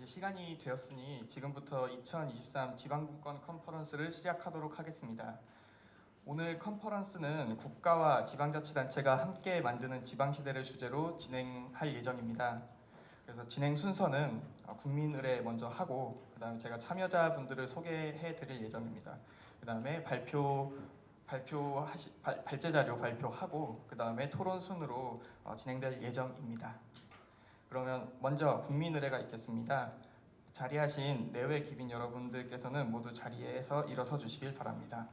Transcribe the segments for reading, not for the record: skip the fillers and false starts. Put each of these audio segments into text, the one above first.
이제 시간이 되었으니 지금부터 2023 지방분권 컨퍼런스를 시작하도록 하겠습니다. 오늘 컨퍼런스는 국가와 지방자치단체가 함께 만드는 지방시대를 주제로 진행할 예정입니다. 그래서 진행 순서는 국민의례 먼저 하고 그다음에 제가 참여자분들을 소개해 드릴 예정입니다. 그다음에 발제 자료 발표하고 그다음에 토론 순으로 진행될 예정입니다. 그러면 먼저 국민의례가 있겠습니다. 자리하신 내외 귀빈 여러분들께서는 모두 자리에서 일어서 주시길 바랍니다.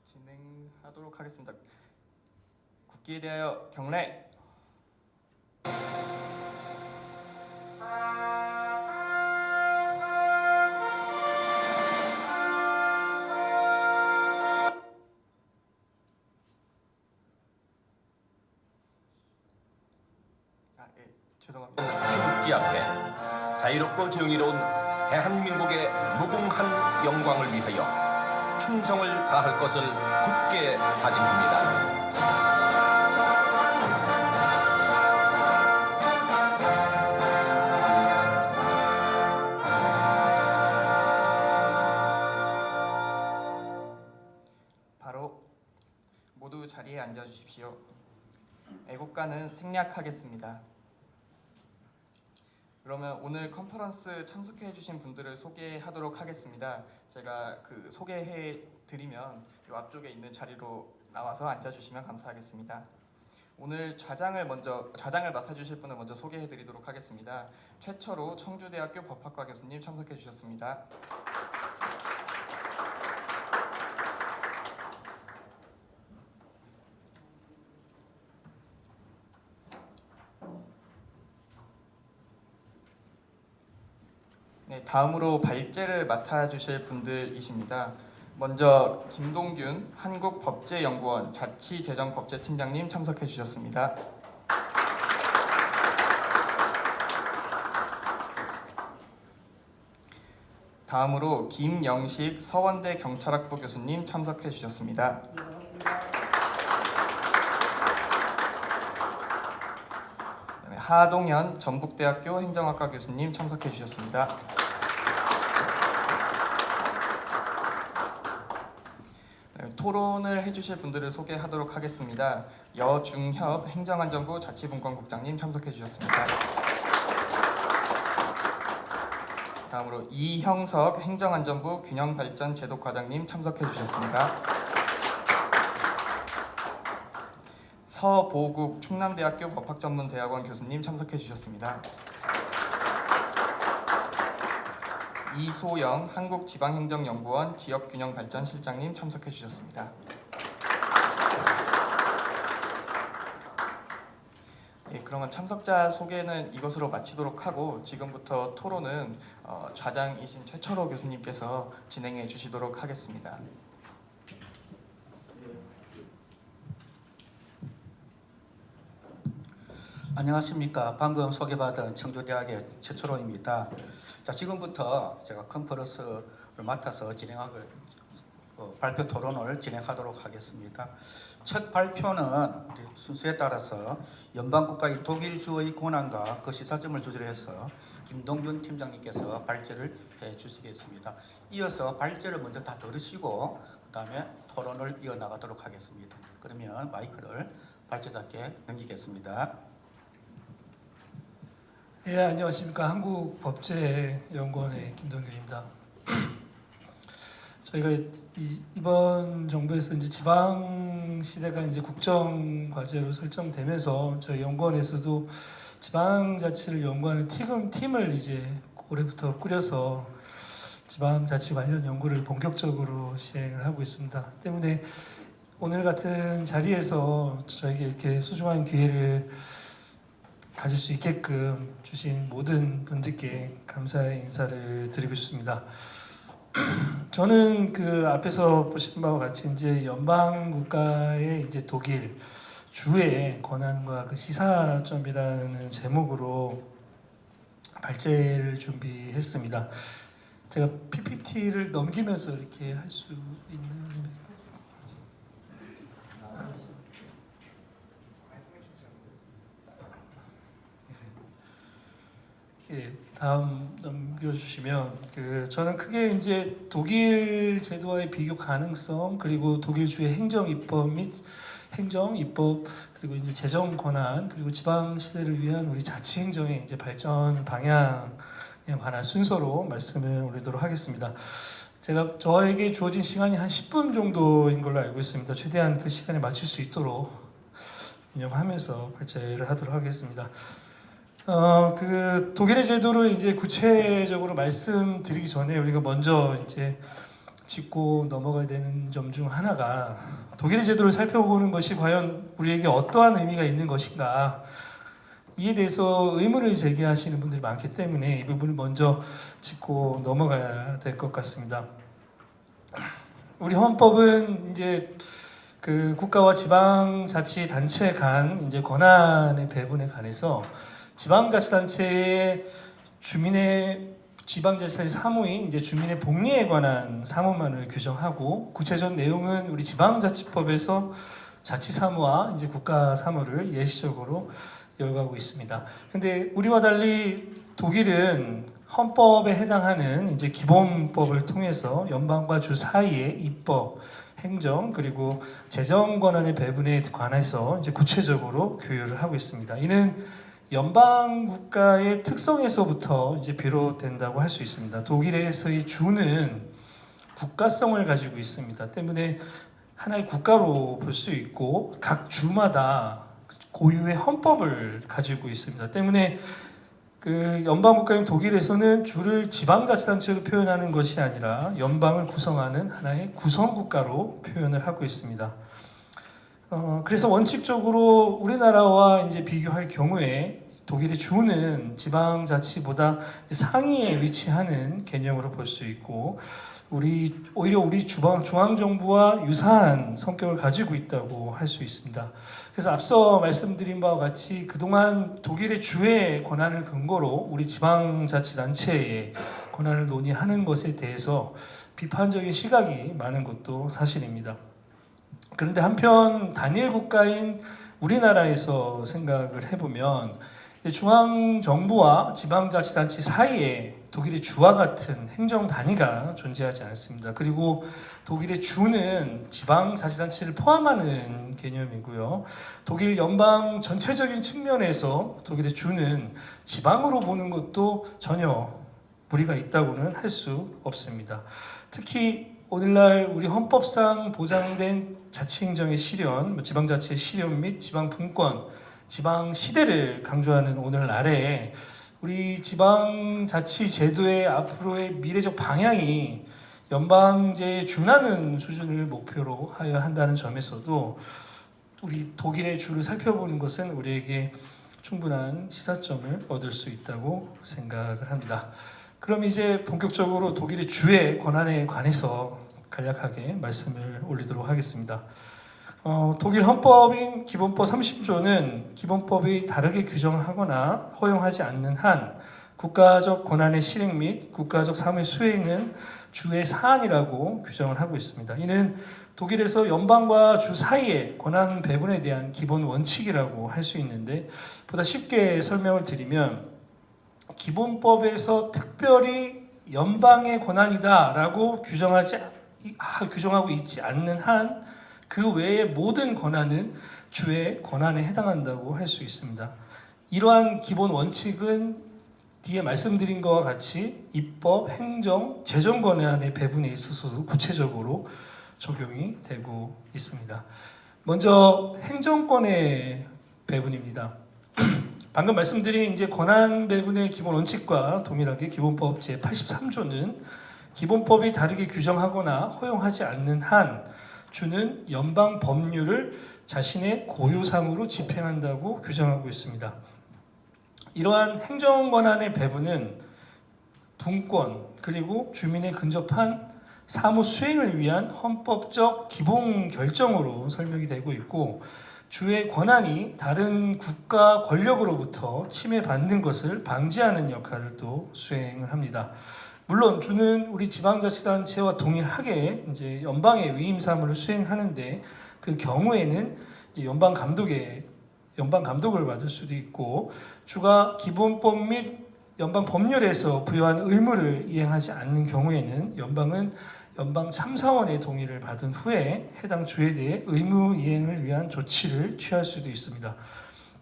진행하도록 하겠습니다. 국기에 대하여 경례. 죄송합니다. 태극기 앞에 자유롭고 정의로운 대한민국의 무궁한 영광을 위하여 충성을 다할 것을 굳게 다짐합니다. 바로 모두 자리에 앉아 주십시오. 애국가는 생략하겠습니다. 그러면 오늘 컨퍼런스 참석해 주신 분들을 소개하도록 하겠습니다. 제가 소개해 드리면 이 앞쪽에 있는 자리로 나와서 앉아 주시면 감사하겠습니다. 오늘 좌장을 맡아 주실 분을 먼저 소개해 드리도록 하겠습니다. 최초로 청주대학교 법학과 교수님 참석해 주셨습니다. 네, 다음으로 발제를 맡아주실 분들이십니다. 먼저 김동균 한국법제연구원 자치재정법제팀장님 참석해 주셨습니다. 다음으로 김영식 서원대 경찰학부 교수님 참석해 주셨습니다. 하동현 전북대학교 행정학과 교수님 참석해 주셨습니다. 토론을 해주실 분들을 소개하도록 하겠습니다. 여중협 행정안전부 자치분권국장님 참석해 주셨습니다. 다음으로 이형석 행정안전부 균형발전제도과장님 참석해 주셨습니다. 서보국 충남대학교 법학전문대학원 교수님 참석해 주셨습니다. 이소영 한국지방행정연구원 지역균형발전실장님 참석해 주셨습니다. 그러면 참석자 소개는 이것으로 마치도록 하고 지금부터 토론은 좌장이신 최철호 교수님께서 진행해 주시도록 하겠습니다. 안녕하십니까. 방금 소개받은 청주대학의 최철호입니다. 자, 지금부터 제가 컨퍼런스를 맡아서 발표 토론을 진행하도록 하겠습니다. 첫 발표는 순서에 따라서 연방국가의 독일주의 권한과 그 시사점을 주제로 해서 김동균 팀장님께서 발제를 해주시겠습니다. 이어서 발제를 먼저 다 들으시고 그 다음에 토론을 이어나가도록 하겠습니다. 그러면 마이크를 발제자께 넘기겠습니다. 예, 안녕하십니까. 한국법제연구원의 김동균입니다. 저희가 이번 정부에서 이제 지방 시대가 이제 국정 과제로 설정되면서 저희 연구원에서도 지방자치를 연구하는 팀을 이제 올해부터 꾸려서 지방자치 관련 연구를 본격적으로 시행을 하고 있습니다. 때문에 오늘 같은 자리에서 저에게 이렇게 소중한 기회를 가질 수 있게끔 주신 모든 분들께 감사의 인사를 드리고 싶습니다. 저는 앞에서 보신 바와 같이 이제 연방 국가의 이제 독일 주의 권한과 그 시사점이라는 제목으로 발제를 준비했습니다. 제가 PPT를 넘기면서 이렇게 할 수 있나요? 예, 다음 넘겨주시면 저는 크게 이제 독일 제도와의 비교 가능성 그리고 독일주의 행정 입법 및 행정 입법 그리고 이제 재정 권한 그리고 지방 시대를 위한 우리 자치 행정의 이제 발전 방향에 관한 순서로 말씀을 올리도록 하겠습니다. 저에게 주어진 시간이 한 10분 정도인 걸로 알고 있습니다. 최대한 그 시간에 맞출 수 있도록 유념하면서 발제를 하도록 하겠습니다. 독일의 제도를 이제 구체적으로 말씀드리기 전에 우리가 먼저 이제 짚고 넘어가야 되는 점 중 하나가 독일의 제도를 살펴보는 것이 과연 우리에게 어떠한 의미가 있는 것인가 이에 대해서 의문을 제기하시는 분들이 많기 때문에 이 부분을 먼저 짚고 넘어가야 될 것 같습니다. 우리 헌법은 이제 국가와 지방자치단체 간 이제 권한의 배분에 관해서 지방자치단체의 지방자치단체 사무인 이제 주민의 복리에 관한 사무만을 규정하고 구체적 내용은 우리 지방자치법에서 자치사무와 이제 국가사무를 예시적으로 열거하고 있습니다. 근데 우리와 달리 독일은 헌법에 해당하는 이제 기본법을 통해서 연방과 주 사이의 입법, 행정 그리고 재정 권한의 배분에 관해서 이제 구체적으로 규율을 하고 있습니다. 이는 연방 국가의 특성에서부터 이제 비롯된다고 할 수 있습니다. 독일에서의 주는 국가성을 가지고 있습니다. 때문에 하나의 국가로 볼 수 있고 각 주마다 고유의 헌법을 가지고 있습니다. 때문에 연방 국가인 독일에서는 주를 지방자치단체로 표현하는 것이 아니라 연방을 구성하는 하나의 구성국가로 표현을 하고 있습니다. 그래서 원칙적으로 우리나라와 이제 비교할 경우에 독일의 주는 지방자치보다 상위에 위치하는 개념으로 볼 수 있고 오히려 우리 중앙정부와 유사한 성격을 가지고 있다고 할 수 있습니다. 그래서 앞서 말씀드린 바와 같이 그동안 독일의 주의 권한을 근거로 우리 지방자치단체의 권한을 논의하는 것에 대해서 비판적인 시각이 많은 것도 사실입니다. 그런데 한편 단일 국가인 우리나라에서 생각을 해보면 중앙정부와 지방자치단체 사이에 독일의 주와 같은 행정 단위가 존재하지 않습니다. 그리고 독일의 주는 지방자치단체를 포함하는 개념이고요. 독일 연방 전체적인 측면에서 독일의 주는 지방으로 보는 것도 전혀 무리가 있다고는 할 수 없습니다. 특히 오늘날 우리 헌법상 보장된 자치행정의 실현, 지방자치의 실현 및 지방분권, 지방시대를 강조하는 오늘날에 우리 지방자치 제도의 앞으로의 미래적 방향이 연방제에 준하는 수준을 목표로 하여 한다는 점에서도 우리 독일의 주를 살펴보는 것은 우리에게 충분한 시사점을 얻을 수 있다고 생각을 합니다. 그럼 이제 본격적으로 독일의 주의 권한에 관해서 간략하게 말씀을 올리도록 하겠습니다. 독일 헌법인 기본법 30조는 기본법이 다르게 규정하거나 허용하지 않는 한 국가적 권한의 실행 및 국가적 사무의 수행은 주의 사안이라고 규정을 하고 있습니다. 이는 독일에서 연방과 주 사이의 권한 배분에 대한 기본 원칙이라고 할 수 있는데 보다 쉽게 설명을 드리면 기본법에서 특별히 연방의 권한이다라고 규정하고 있지 않는 한 그 외의 모든 권한은 주의 권한에 해당한다고 할 수 있습니다. 이러한 기본 원칙은 뒤에 말씀드린 것과 같이 입법, 행정, 재정 권한의 배분에 있어서도 구체적으로 적용이 되고 있습니다. 먼저 행정권의 배분입니다. 방금 말씀드린 이제 권한 배분의 기본 원칙과 동일하게 기본법 제83조는 기본법이 다르게 규정하거나 허용하지 않는 한 주는 연방 법률을 자신의 고유상으로 집행한다고 규정하고 있습니다. 이러한 행정 권한의 배분은 분권 그리고 주민에 근접한 사무 수행을 위한 헌법적 기본 결정으로 설명이 되고 있고 주의 권한이 다른 국가 권력으로부터 침해받는 것을 방지하는 역할을 또 수행을 합니다. 물론 주는 우리 지방자치단체와 동일하게 이제 연방의 위임 사무를 수행하는데 그 경우에는 이제 연방 감독을 받을 수도 있고 주가 기본법 및 연방 법률에서 부여한 의무를 이행하지 않는 경우에는 연방은 연방 참사원의 동의를 받은 후에 해당 주에 대해 의무 이행을 위한 조치를 취할 수도 있습니다.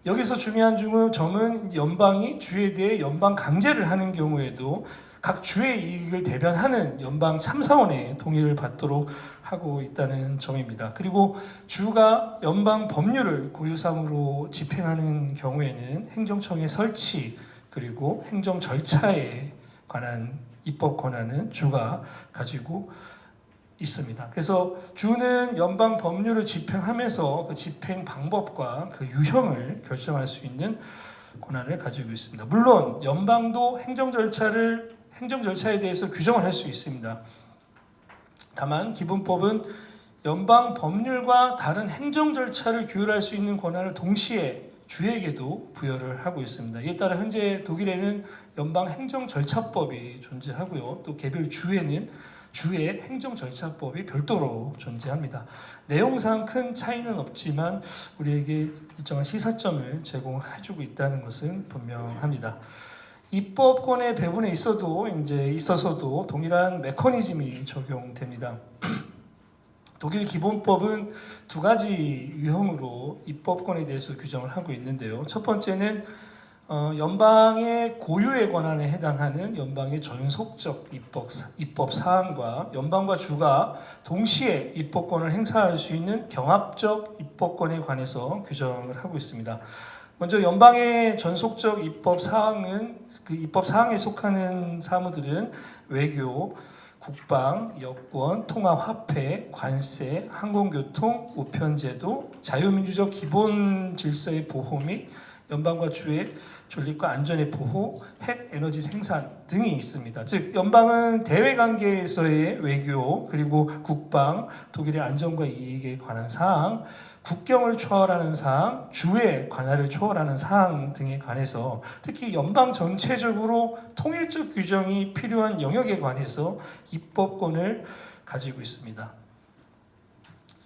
여기서 중요한 점은 연방이 주에 대해 연방 강제를 하는 경우에도 각 주의 이익을 대변하는 연방 참사원의 동의를 받도록 하고 있다는 점입니다. 그리고 주가 연방 법률을 고유사무로 집행하는 경우에는 행정청의 설치 그리고 행정 절차에 관한 입법 권한은 주가 가지고 있습니다. 그래서 주는 연방 법률을 집행하면서 그 집행 방법과 그 유형을 결정할 수 있는 권한을 가지고 있습니다. 물론 연방도 행정 절차에 대해서 규정을 할 수 있습니다. 다만 기본법은 연방 법률과 다른 행정 절차를 규율할 수 있는 권한을 동시에 주에게도 부여를 하고 있습니다. 이에 따라 현재 독일에는 연방 행정 절차법이 존재하고요. 또 개별 주에는 주의 행정 절차법이 별도로 존재합니다. 내용상 큰 차이는 없지만 우리에게 일정한 시사점을 제공해주고 있다는 것은 분명합니다. 입법권의 배분에 있어서도 동일한 메커니즘이 적용됩니다. 독일 기본법은 두 가지 유형으로 입법권에 대해서 규정을 하고 있는데요. 첫 번째는 연방의 고유의 권한에 해당하는 연방의 전속적 입법 사항과 연방과 주가 동시에 입법권을 행사할 수 있는 경합적 입법권에 관해서 규정을 하고 있습니다. 먼저 연방의 전속적 입법 사항은 그 입법 사항에 속하는 사무들은 외교, 국방, 여권, 통화화폐, 관세, 항공교통, 우편제도, 자유민주적 기본 질서의 보호 및 연방과 주의 존립과 안전의 보호, 핵 에너지 생산 등이 있습니다. 즉 연방은 대외 관계에서의 외교 그리고 국방, 독일의 안전과 이익에 관한 사항, 국경을 초월하는 사항, 주의 관할을 초월하는 사항 등에 관해서 특히 연방 전체적으로 통일적 규정이 필요한 영역에 관해서 입법권을 가지고 있습니다.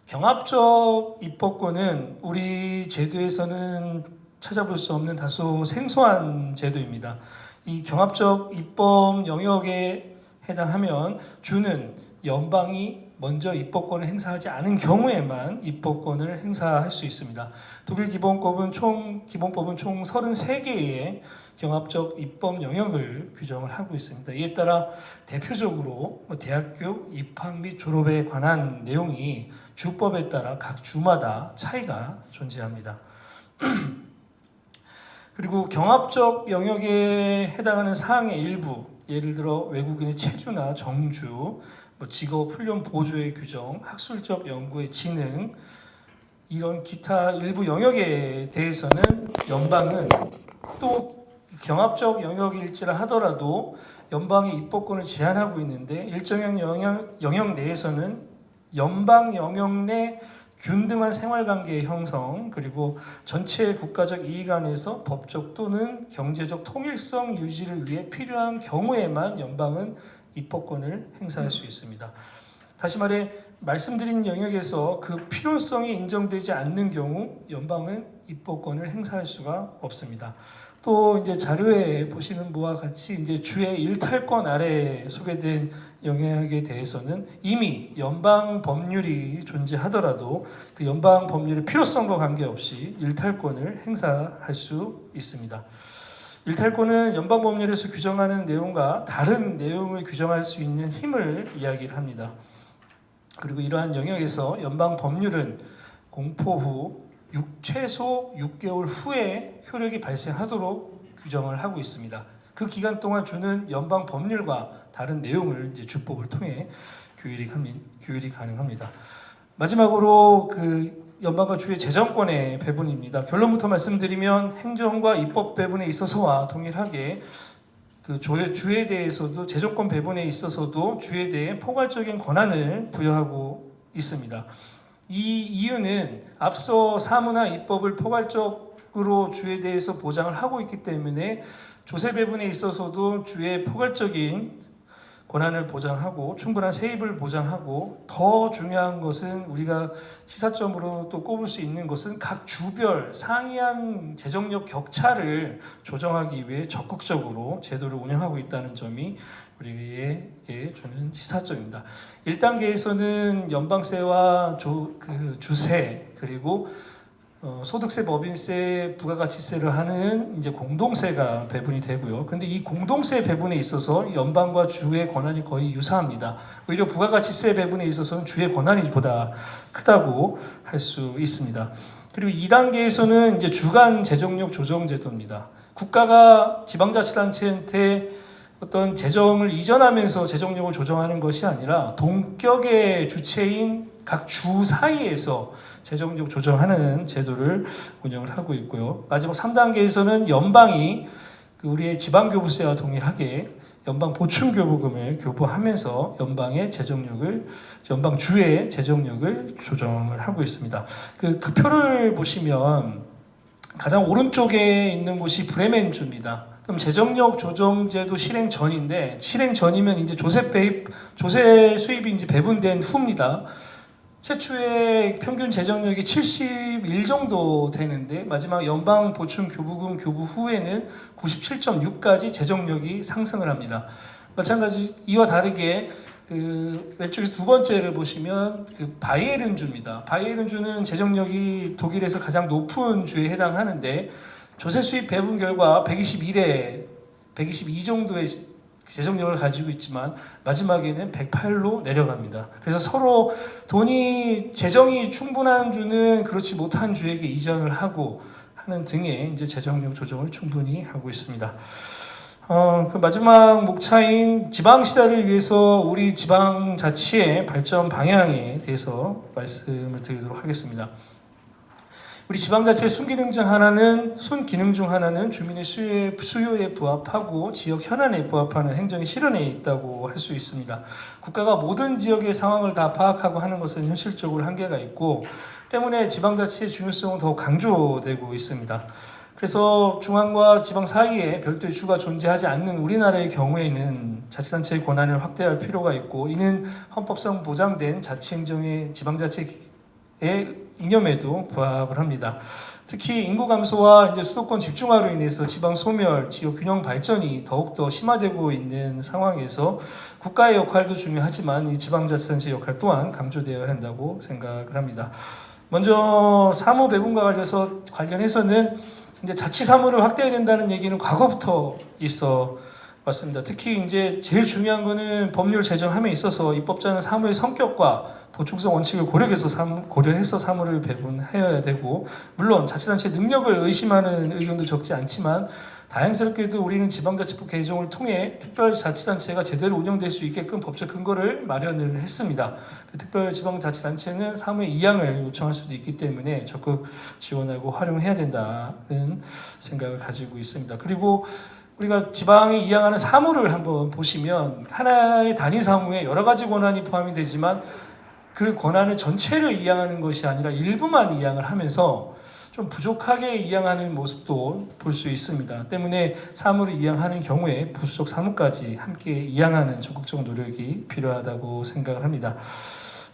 경합적 입법권은 우리 제도에서는 찾아볼 수 없는 다소 생소한 제도입니다. 이 경합적 입법 영역에 해당하면 주는 연방이 먼저 입법권을 행사하지 않은 경우에만 입법권을 행사할 수 있습니다. 독일 기본법은 총 33개의 경합적 입법 영역을 규정을 하고 있습니다. 이에 따라 대표적으로 대학교 입학 및 졸업에 관한 내용이 주법에 따라 각 주마다 차이가 존재합니다. 그리고 경합적 영역에 해당하는 사항의 일부, 예를 들어 외국인의 체류나 정주, 직업 훈련 보조의 규정, 학술적 연구의 진흥, 이런 기타 일부 영역에 대해서는 연방은 또 경합적 영역일지라 하더라도 연방의 입법권을 제한하고 있는데 일정한 영역 내에서는 연방 영역 내 균등한 생활관계의 형성 그리고 전체 국가적 이익 안에서 법적 또는 경제적 통일성 유지를 위해 필요한 경우에만 연방은 입법권을 행사할 수 있습니다. 다시 말해 말씀드린 영역에서 그 필요성이 인정되지 않는 경우 연방은 입법권을 행사할 수가 없습니다. 또 이제 자료에 보시는 바와 같이 이제 주의 일탈권 아래 소개된 영역에 대해서는 이미 연방 법률이 존재하더라도 그 연방 법률의 필요성과 관계없이 일탈권을 행사할 수 있습니다. 일탈권은 연방 법률에서 규정하는 내용과 다른 내용을 규정할 수 있는 힘을 이야기를 합니다. 그리고 이러한 영역에서 연방 법률은 공포 후 최소 6개월 후에 효력이 발생하도록 규정을 하고 있습니다. 그 기간 동안 주는 연방 법률과 다른 내용을 이제 주법을 통해 규율이 가능합니다. 마지막으로 그 연방과 주의 재정권의 배분입니다. 결론부터 말씀드리면 행정과 입법 배분에 있어서와 동일하게 그 주에 대해서도 재정권 배분에 있어서도 주에 대해 포괄적인 권한을 부여하고 있습니다. 이 이유는 앞서 사무나 입법을 포괄적으로 주에 대해서 보장을 하고 있기 때문에 조세 배분에 있어서도 주의 포괄적인 권한을 보장하고 충분한 세입을 보장하고 더 중요한 것은 우리가 시사점으로 또 꼽을 수 있는 것은 각 주별 상이한 재정력 격차를 조정하기 위해 적극적으로 제도를 운영하고 있다는 점이 우리에게 주는 시사점입니다. 1단계에서는 연방세와 주세 그리고 소득세, 법인세, 부가가치세를 하는 이제 공동세가 배분이 되고요. 근데 이 공동세 배분에 있어서 연방과 주의 권한이 거의 유사합니다. 오히려 부가가치세 배분에 있어서는 주의 권한이 보다 크다고 할 수 있습니다. 그리고 2단계에서는 이제 주간 재정력 조정 제도입니다. 국가가 지방자치단체한테 어떤 재정을 이전하면서 재정력을 조정하는 것이 아니라 동격의 주체인 각 주 사이에서 재정력 조정하는 제도를 운영을 하고 있고요. 마지막 3단계에서는 연방이 우리의 지방교부세와 동일하게 연방 보충교부금을 교부하면서 연방주의 재정력을 조정을 하고 있습니다. 그 표를 보시면 가장 오른쪽에 있는 곳이 브레멘주입니다. 그럼 재정력 조정제도 실행 전인데 실행 전이면 이제 조세 수입이 이제 배분된 후입니다. 최초의 평균 재정력이 71 정도 되는데 마지막 연방 보충 교부금 교부 후에는 97.6까지 재정력이 상승을 합니다. 마찬가지 이와 다르게 그 왼쪽에 두 번째를 보시면 그 바이에른주입니다. 바이에른주는 재정력이 독일에서 가장 높은 주에 해당하는데 조세 수입 배분 결과 122 정도의 재정력을 가지고 있지만 마지막에는 108로 내려갑니다. 그래서 서로 재정이 충분한 주는 그렇지 못한 주에게 이전을 하고 하는 등의 이제 재정력 조정을 충분히 하고 있습니다. 그 마지막 목차인 지방시대를 위해서 우리 지방자치의 발전 방향에 대해서 말씀을 드리도록 하겠습니다. 우리 지방자치의 순기능 중 하나는 주민의 수요에 부합하고 지역 현안에 부합하는 행정의 실현에 있다고 할 수 있습니다. 국가가 모든 지역의 상황을 다 파악하고 하는 것은 현실적으로 한계가 있고 때문에 지방자치의 중요성은 더욱 강조되고 있습니다. 그래서 중앙과 지방 사이에 별도의 주가 존재하지 않는 우리나라의 경우에는 자치단체의 권한을 확대할 필요가 있고 이는 헌법상 보장된 자치행정의 지방자치의 이념에도 부합을 합니다. 특히 인구 감소와 이제 수도권 집중화로 인해서 지방 소멸, 지역 균형 발전이 더욱더 심화되고 있는 상황에서 국가의 역할도 중요하지만 이 지방자치단체 역할 또한 강조되어야 한다고 생각을 합니다. 먼저 사무 배분과 관련해서는 이제 자치 사무를 확대해야 된다는 얘기는 과거부터 있어 왔습니다. 특히 이제 제일 중요한 거는 법률 제정함에 있어서 입법자는 사무의 성격과 보충성 원칙을 고려해서 사무를 배분해야 되고 물론 자치단체 능력을 의심하는 의견도 적지 않지만 다행스럽게도 우리는 지방자치법 개정을 통해 특별자치단체가 제대로 운영될 수 있게끔 법적 근거를 마련을 했습니다. 그 특별지방자치단체는 사무의 이양을 요청할 수도 있기 때문에 적극 지원하고 활용해야 된다는 생각을 가지고 있습니다. 그리고 우리가 지방에 이양하는 사무를 한번 보시면 하나의 단위 사무에 여러 가지 권한이 포함이 되지만 그 권한을 전체를 이양하는 것이 아니라 일부만 이양을 하면서 좀 부족하게 이양하는 모습도 볼 수 있습니다. 때문에 사무를 이양하는 경우에 부수적 사무까지 함께 이양하는 적극적 노력이 필요하다고 생각을 합니다.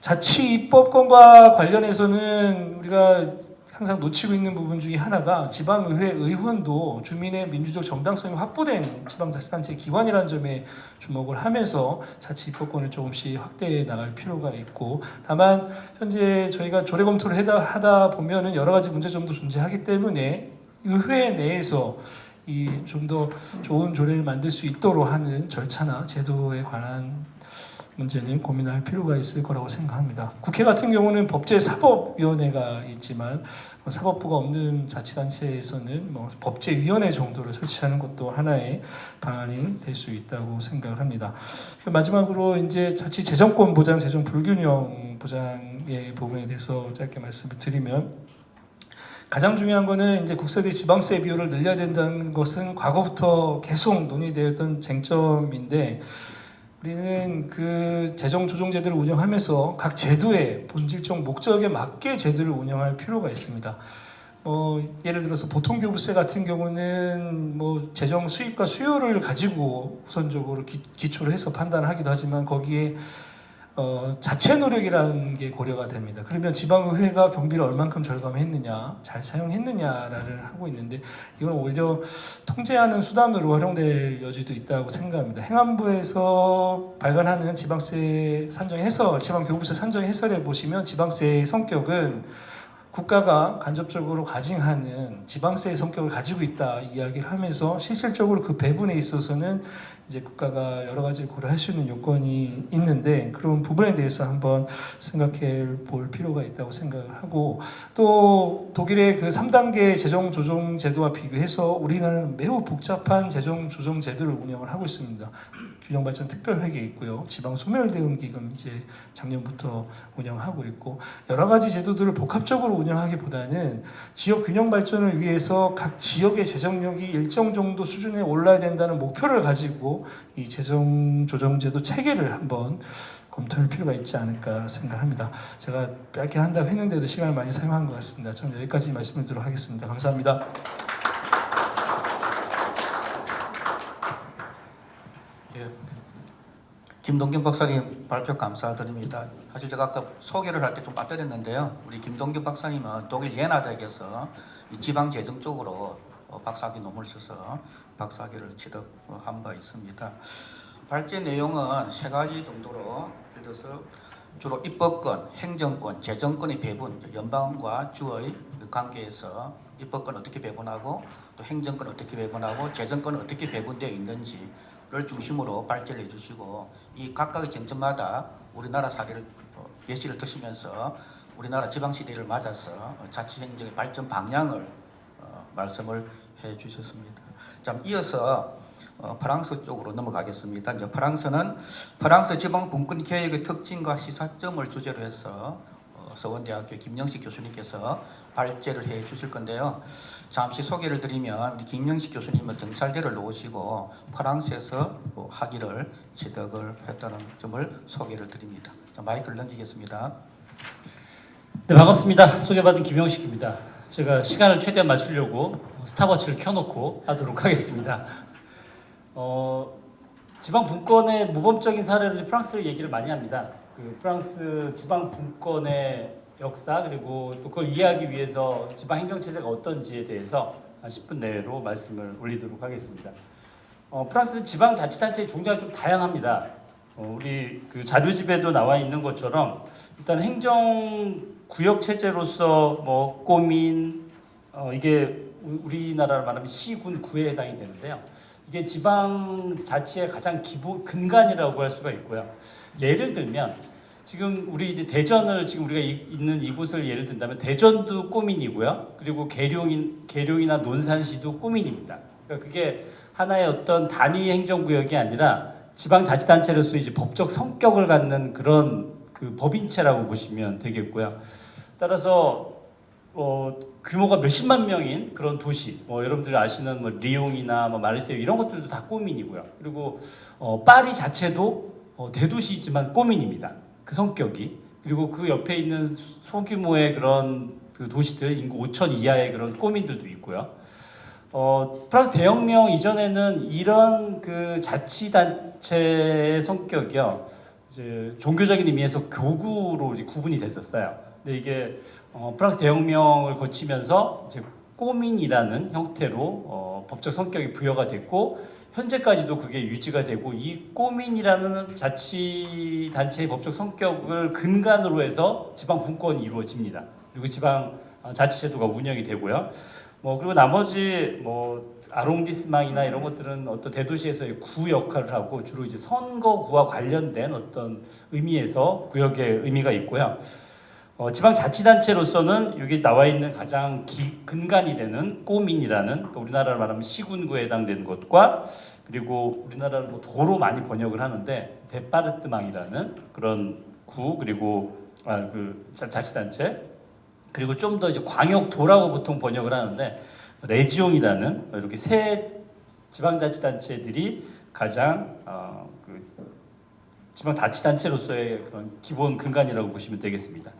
자치 입법권과 관련해서는 우리가 항상 놓치고 있는 부분 중에 하나가 지방의회 의원도 주민의 민주적 정당성이 확보된 지방자치단체 기관이라는 점에 주목을 하면서 자치 입법권을 조금씩 확대해 나갈 필요가 있고 다만 현재 저희가 조례 검토를 하다 보면은 여러 가지 문제점도 존재하기 때문에 의회 내에서 이 좀 더 좋은 조례를 만들 수 있도록 하는 절차나 제도에 관한 문제는 고민할 필요가 있을 거라고 생각합니다. 국회 같은 경우는 법제사법위원회가 있지만 사법부가 없는 자치단체에서는 법제위원회 정도를 설치하는 것도 하나의 방안이 될 수 있다고 생각을 합니다. 마지막으로 이제 자치 재정권 보장, 재정 불균형 보장의 부분에 대해서 짧게 말씀을 드리면 가장 중요한 거는 이제 국세대 지방세 비율을 늘려야 된다는 것은 과거부터 계속 논의되었던 쟁점인데 우리는 그 재정 조정 제도를 운영하면서 각 제도의 본질적 목적에 맞게 제도를 운영할 필요가 있습니다. 예를 들어서 보통교부세 같은 경우는 재정 수입과 수요를 가지고 우선적으로 기초로 해서 판단하기도 하지만 거기에 자체 노력이라는 게 고려가 됩니다. 그러면 지방의회가 경비를 얼만큼 절감했느냐, 잘 사용했느냐를 하고 있는데 이건 오히려 통제하는 수단으로 활용될 여지도 있다고 생각합니다. 행안부에서 발간하는 지방세 산정 해설, 지방교부세 산정 해설에 보시면 지방세의 성격은 국가가 간접적으로 가징하는 지방세의 성격을 가지고 있다 이야기를 하면서 실질적으로 그 배분에 있어서는 이제 국가가 여러 가지를 고려할 수 있는 요건이 있는데 그런 부분에 대해서 한번 생각해 볼 필요가 있다고 생각을 하고 또 독일의 그 3단계 재정 조정 제도와 비교해서 우리나라는 매우 복잡한 재정 조정 제도를 운영을 하고 있습니다. 균형발전 특별회계 있고요. 지방 소멸대응 기금 이제 작년부터 운영하고 있고 여러 가지 제도들을 복합적으로 운영하기보다는 지역 균형 발전을 위해서 각 지역의 재정력이 일정 정도 수준에 올라야 된다는 목표를 가지고 이 재정 조정제도 체계를 한번 검토할 필요가 있지 않을까 생각합니다. 제가 짧게 한다고 했는데도 시간을 많이 사용한 것 같습니다. 저는 여기까지 말씀을 드리도록 하겠습니다. 감사합니다. 김동균 박사님 발표 감사드립니다. 사실 제가 아까 소개를 할 때 좀 빠뜨렸는데요. 우리 김동균 박사님은 독일 예나 대학에서 이 지방 재정 쪽으로 박사학위 논문을 써서 박사학위를 취득한 바 있습니다. 발제 내용은 세 가지 정도로 예를 들어서 주로 입법권, 행정권, 재정권의 배분, 연방과 주의 관계에서 입법권 어떻게 배분하고 또 행정권 어떻게 배분하고 재정권 어떻게 배분되어 있는지를 중심으로 발제를 해주시고 이 각각의 쟁점마다 우리나라 사례를 예시를 드시면서 우리나라 지방시대를 맞아서 자치행정의 발전 방향을 말씀을 해주셨습니다. 자, 이어서 프랑스 쪽으로 넘어가겠습니다. 이제 프랑스 지방 분권 계획의 특징과 시사점을 주제로 해서 서원대학교 김영식 교수님께서 발제를 해 주실 건데요. 잠시 소개를 드리면 우리 김영식 교수님은 경찰대를 나오시고 프랑스에서 학위를 취득을 했다는 점을 소개를 드립니다. 자, 마이크를 넘기겠습니다. 네, 반갑습니다. 소개받은 김영식입니다. 제가 시간을 최대한 맞추려고 스탑워치를 켜놓고 하도록 하겠습니다. 지방 분권의 모범적인 사례로 프랑스를 얘기를 많이 합니다. 그 프랑스 지방 분권의 역사 그리고 또 그걸 이해하기 위해서 지방 행정 체제가 어떤지에 대해서 한 10분 내로 말씀을 올리도록 하겠습니다. 프랑스는 지방 자치단체의 종류가 좀 다양합니다. 우리 그 자료집에도 나와 있는 것처럼 일단 행정 구역 체제로서 꼬민 이게 우리나라로 말하면 시군 구에 해당이 되는데요. 이게 지방 자치의 가장 기본 근간이라고 할 수가 있고요. 예를 들면 지금 우리 이제 대전을 지금 우리가 있는 이곳을 예를 든다면 대전도 꼬민이고요. 그리고 계룡이나 논산시도 꼬민입니다. 그러니까 그게 하나의 어떤 단위 행정구역이 아니라 지방자치단체로서 이제 법적 성격을 갖는 그런 그 법인체라고 보시면 되겠고요. 따라서 규모가 몇십만 명인 그런 도시, 여러분들이 아시는 리옹이나 마르세유 이런 것들도 다 꼬민이고요. 그리고 파리 자체도 대도시이지만 꼬민입니다. 그 성격이. 그리고 그 옆에 있는 소규모의 그런 그 도시들 인구 5천 이하의 그런 꼬민들도 있고요. 프랑스 대혁명 이전에는 이런 그 자치단체의 성격이요, 이제 종교적인 의미에서 교구로 이제 구분이 됐었어요. 근데 이게 프랑스 대혁명을 거치면서 이제 꼬민이라는 형태로 법적 성격이 부여가 됐고 현재까지도 그게 유지가 되고 이 꼬민이라는 자치단체의 법적 성격을 근간으로 해서 지방 분권이 이루어집니다. 그리고 지방 자치제도가 운영이 되고요. 그리고 나머지 아롱디스망이나 이런 것들은 어떤 대도시에서의 구 역할을 하고 주로 이제 선거구와 관련된 어떤 의미에서 구역의 의미가 있고요. 지방자치단체로서는 여기 나와 있는 가장 근간이 되는 꼬민이라는 그러니까 우리나라로 말하면 시군구에 해당되는 것과 그리고 우리나라로 도로 많이 번역을 하는데 데파르트망이라는 그런 구 그리고 그 자치단체 그리고 좀 더 이제 광역도라고 보통 번역을 하는데 레지옹이라는 이렇게 세 지방자치단체들이 가장 지방자치단체로서의 그런 기본 근간이라고 보시면 되겠습니다.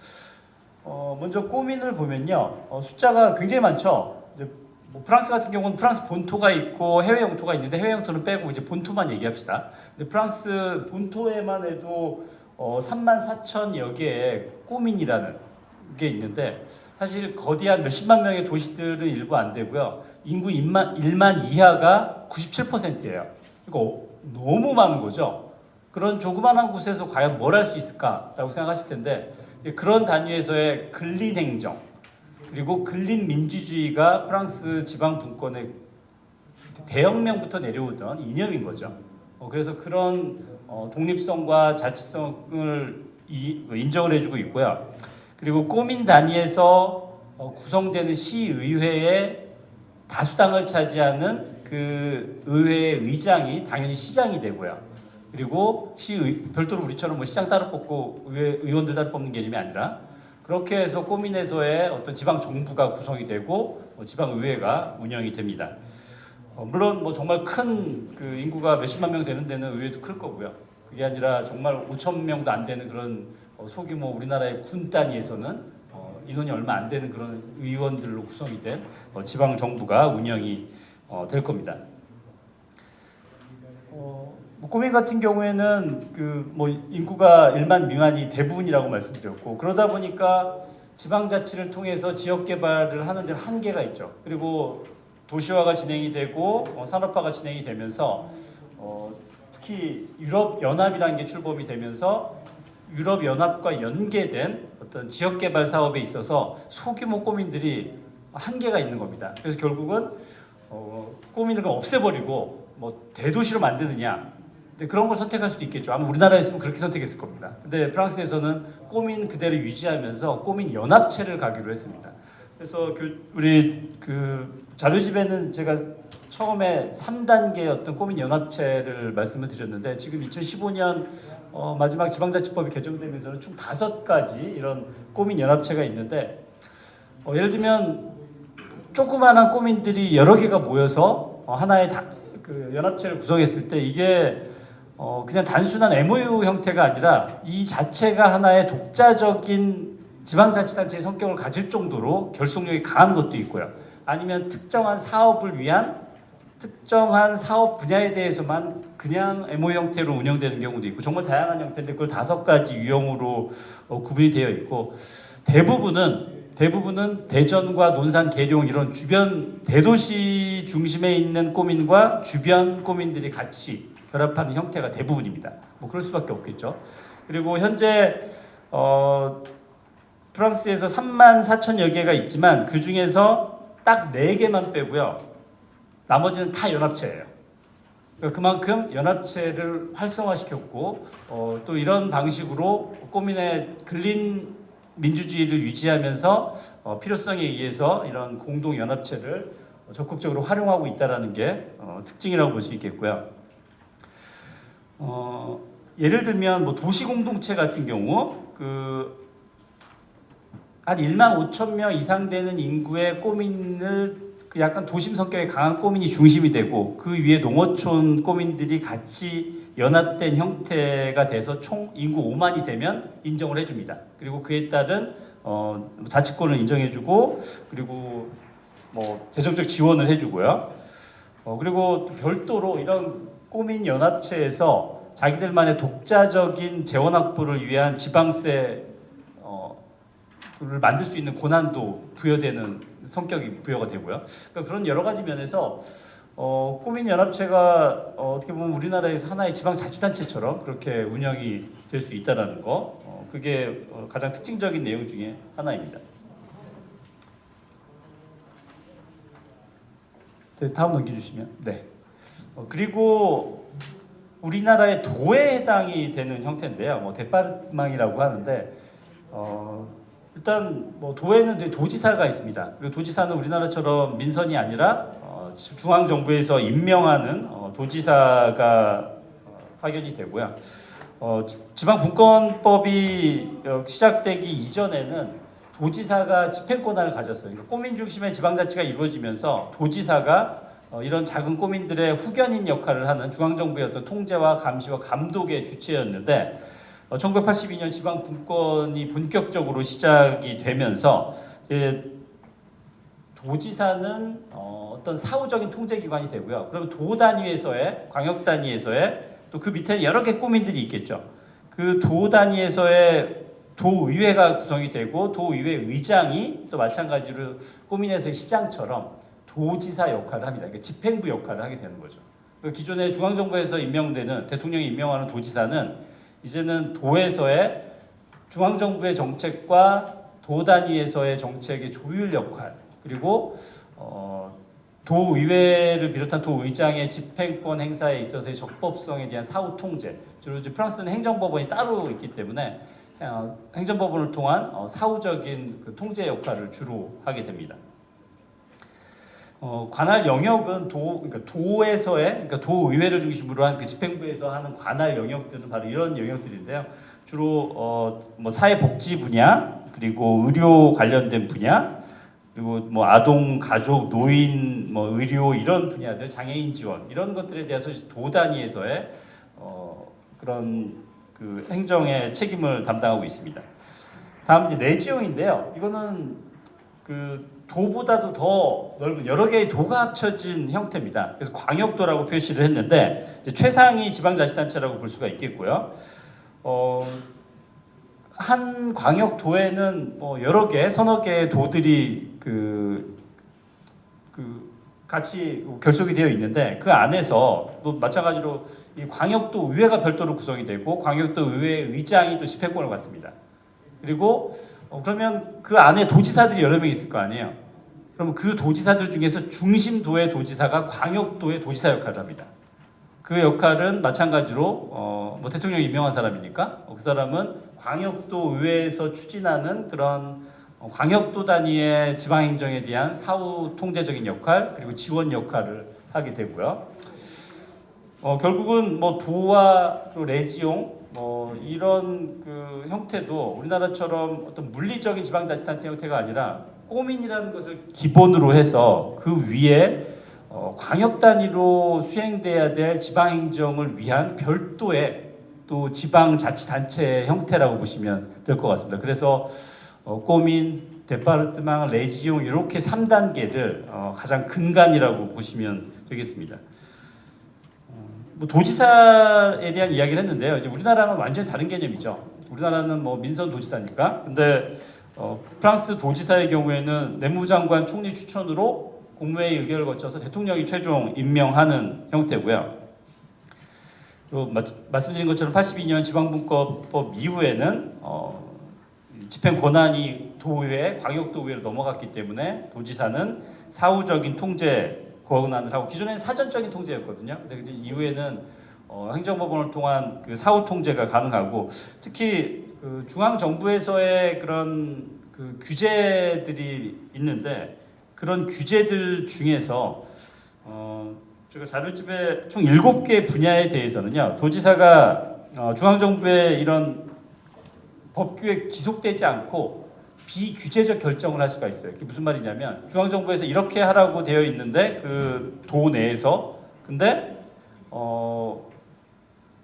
먼저 꼬민을 보면요, 숫자가 굉장히 많죠. 이제 뭐 프랑스 같은 경우는 프랑스 본토가 있고 해외 영토가 있는데 해외 영토는 빼고 이제 본토만 얘기합시다. 근데 프랑스 본토에만 해도 34,000여 개의 꼬민이라는 게 있는데 사실 거대한 몇십만 명의 도시들은 일부 안 되고요. 인구 1만 이하가 97%예요. 그러니까 너무 많은 거죠. 그런 조그만한 곳에서 과연 뭘 할 수 있을까라고 생각하실 텐데 그런 단위에서의 근린 행정 그리고 근린 민주주의가 프랑스 지방 분권의 대혁명부터 내려오던 이념인 거죠. 그래서 그런 독립성과 자치성을 인정을 해주고 있고요. 그리고 꼬민 단위에서 구성되는 시의회의 다수당을 차지하는 그 의회의 의장이 당연히 시장이 되고요. 그리고 별도로 우리처럼 뭐 시장 따로 뽑고 의원들 따로 뽑는 개념이 아니라 그렇게 해서 꼬민에서의 어떤 지방 정부가 구성이 되고 지방 의회가 운영이 됩니다. 물론 뭐 정말 큰 그 인구가 몇십만 명 되는 데는 의회도 클 거고요. 그게 아니라 정말 5천 명도 안 되는 그런 소규모 우리나라의 군 단위에서는 인원이 얼마 안 되는 그런 의원들로 구성이 된 지방 정부가 운영이 될 겁니다. 꼬민 같은 경우에는 그 뭐 인구가 1만 미만이 대부분이라고 말씀드렸고 그러다 보니까 지방자치를 통해서 지역 개발을 하는 데는 한계가 있죠. 그리고 도시화가 진행이 되고 산업화가 진행이 되면서 특히 유럽 연합이라는 게 출범이 되면서 유럽 연합과 연계된 어떤 지역 개발 사업에 있어서 소규모 꼬민들이 한계가 있는 겁니다. 그래서 결국은 꼬민을 없애버리고 뭐 대도시로 만드느냐. 그런 걸 선택할 수도 있겠죠. 아마 우리나라였으면 그렇게 선택했을 겁니다. 근데 프랑스에서는 꼬민 그대로 유지하면서 꼬민 연합체를 가기로 했습니다. 그래서 우리 그 자료집에는 제가 처음에 3단계 어떤 꼬민 연합체를 말씀을 드렸는데 지금 2015년 마지막 지방자치법이 개정되면서는 총 5가지 이런 꼬민 연합체가 있는데 예를 들면 조그마한 꼬민들이 여러 개가 모여서 하나의 그 연합체를 구성했을 때 이게 그냥 단순한 MOU 형태가 아니라 이 자체가 하나의 독자적인 지방자치단체의 성격을 가질 정도로 결속력이 강한 것도 있고요. 아니면 특정한 사업을 위한 특정한 사업 분야에 대해서만 그냥 MOU 형태로 운영되는 경우도 있고 정말 다양한 형태인데 그걸 5가지 유형으로 구분이 되어 있고 대부분은 대전과 논산, 계룡 이런 주변 대도시 중심에 있는 꼬민과 주변 꼬민들이 같이 결합하는 형태가 대부분입니다. 뭐 그럴 수밖에 없겠죠. 그리고 현재 프랑스에서 34,000여 개가 있지만 그 중에서 딱 4개만 빼고요. 나머지는 다 연합체예요. 그러니까 그만큼 연합체를 활성화시켰고 또 이런 방식으로 꼬민의 근린 민주주의를 유지하면서 필요성에 의해서 이런 공동 연합체를 적극적으로 활용하고 있다라는 게 특징이라고 볼 수 있겠고요. 예를 들면 뭐 도시 공동체 같은 경우 한 1만 5천 명 이상 되는 인구의 꼬민을 약간 도심 성격의 강한 꼬민이 중심이 되고 그 위에 농어촌 꼬민들이 같이 연합된 형태가 돼서 총 인구 5만이 되면 인정을 해줍니다. 그리고 그에 따른 자치권을 인정해주고 그리고 뭐 재정적 지원을 해주고요. 그리고 또 별도로 이런 꼬민 연합체에서 자기들만의 독자적인 재원 확보를 위한 지방세 를 만들 수 있는 권한도 부여되는 성격이 부여가 되고요. 그러니까 그런 여러 가지 면에서 꼬민 연합체가 어떻게 보면 우리나라에서 하나의 지방자치단체처럼 그렇게 운영이 될 수 있다라는 거, 그게 가장 특징적인 내용 중에 하나입니다. 네, 다음 넘겨주시면. 네. 그리고 우리나라의 도에 해당이 되는 형태인데요. 뭐 데파르트망이라고 하는데 일단 뭐 도에는 도지사가 있습니다. 그리고 도지사는 우리나라처럼 민선이 아니라 중앙 정부에서 임명하는 도지사가 파견이 되고요. 지방분권법이 시작되기 이전에는 도지사가 집행 권한을 가졌어요. 그러니까 꼬민 중심의 지방자치가 이루어지면서 도지사가 이런 작은 꼬민들의 후견인 역할을 하는 중앙정부의 어떤 통제와 감시와 감독의 주체였는데 1982년 지방 분권이 본격적으로 시작이 되면서 도지사는 어떤 사후적인 통제기관이 되고요. 그러면 도 단위에서의 광역 단위에서의 또 그 밑에 여러 개 꼬민들이 있겠죠. 그 도 단위에서의 도의회가 구성이 되고 도의회 의장이 또 마찬가지로 꼬민에서의 시장처럼 도지사 역할을 합니다. 그러니까 집행부 역할을 하게 되는 거죠. 기존의 중앙정부에서 임명되는 대통령이 임명하는 도지사는 이제는 도에서의 중앙정부의 정책과 도 단위에서의 정책의 조율 역할 그리고 도의회를 비롯한 도의장의 집행권 행사에 있어서의 적법성에 대한 사후 통제 주로 이제 프랑스는 행정법원이 따로 있기 때문에 행정법원을 통한 사후적인 그 통제 역할을 주로 하게 됩니다. 관할 영역은 그러니까 도에서의 그러니까 도의회를 중심으로 한 그 집행부에서 하는 관할 영역들은 바로 이런 영역들인데요. 주로 뭐 사회복지 분야 그리고 의료 관련된 분야 그리고 뭐 아동 가족 노인 뭐 의료 이런 분야들 장애인 지원 이런 것들에 대해서 도 단위에서의 그런 그 행정의 책임을 담당하고 있습니다. 다음 이제 레지옹인데요. 이거는 그 도보다도 더 넓은 여러 개의 도가 합쳐진 형태입니다. 그래서 광역도라고 표시를 했는데 이제 최상위 지방자치단체라고 볼 수가 있겠고요. 한 광역도에는 뭐 여러 개, 서너 개의 도들이 같이 결속이 되어 있는데 그 안에서 또 마찬가지로 이 광역도 의회가 별도로 구성이 되고 광역도 의회 의장이 또 집행권을 갖습니다. 그리고 그러면 그 안에 도지사들이 여러 명 있을 거 아니에요. 그러면 그 도지사들 중에서 중심도의 도지사가 광역도의 도지사 역할을 합니다. 그 역할은 마찬가지로 뭐 대통령이 임명한 사람이니까 그 사람은 광역도 의회에서 추진하는 그런 광역도 단위의 지방행정에 대한 사후 통제적인 역할 그리고 지원 역할을 하게 되고요. 결국은 뭐 도와 레지옹 뭐 이런 그 형태도 우리나라처럼 어떤 물리적인 지방자치단체 형태가 아니라 꼬민이라는 것을 기본으로 해서 그 위에 광역 단위로 수행돼야 될 지방행정을 위한 별도의 또 지방자치단체 형태라고 보시면 될 것 같습니다. 그래서 꼬민, 데파르트망, 레지옹 이렇게 3단계를 가장 근간이라고 보시면 되겠습니다. 뭐 도지사에 대한 이야기를 했는데요. 이제 우리나라는 완전히 다른 개념이죠. 우리나라는 뭐 민선 도지사니까. 근데 프랑스 도지사의 경우에는 내무장관 총리 추천으로 국무회의 의결을 거쳐서 대통령이 최종 임명하는 형태고요. 그리고 말씀드린 것처럼 82년 지방분권법 이후에는 집행 권한이 도의회, 광역도의회로 넘어갔기 때문에 도지사는 사후적인 통제 권한을 하고 기존에는 사전적인 통제였거든요. 근데 이제 이후에는 행정법원을 통한 그 사후 통제가 가능하고 특히 그 중앙 정부에서의 그런 그 규제들이 있는데 그런 규제들 중에서 제가 자료집에 총 7개 분야에 대해서는요. 도지사가 중앙정부의 이런 법규에 기속되지 않고 비규제적 결정을 할 수가 있어요. 그게 무슨 말이냐면 중앙정부에서 이렇게 하라고 되어 있는데 그 도 내에서 근데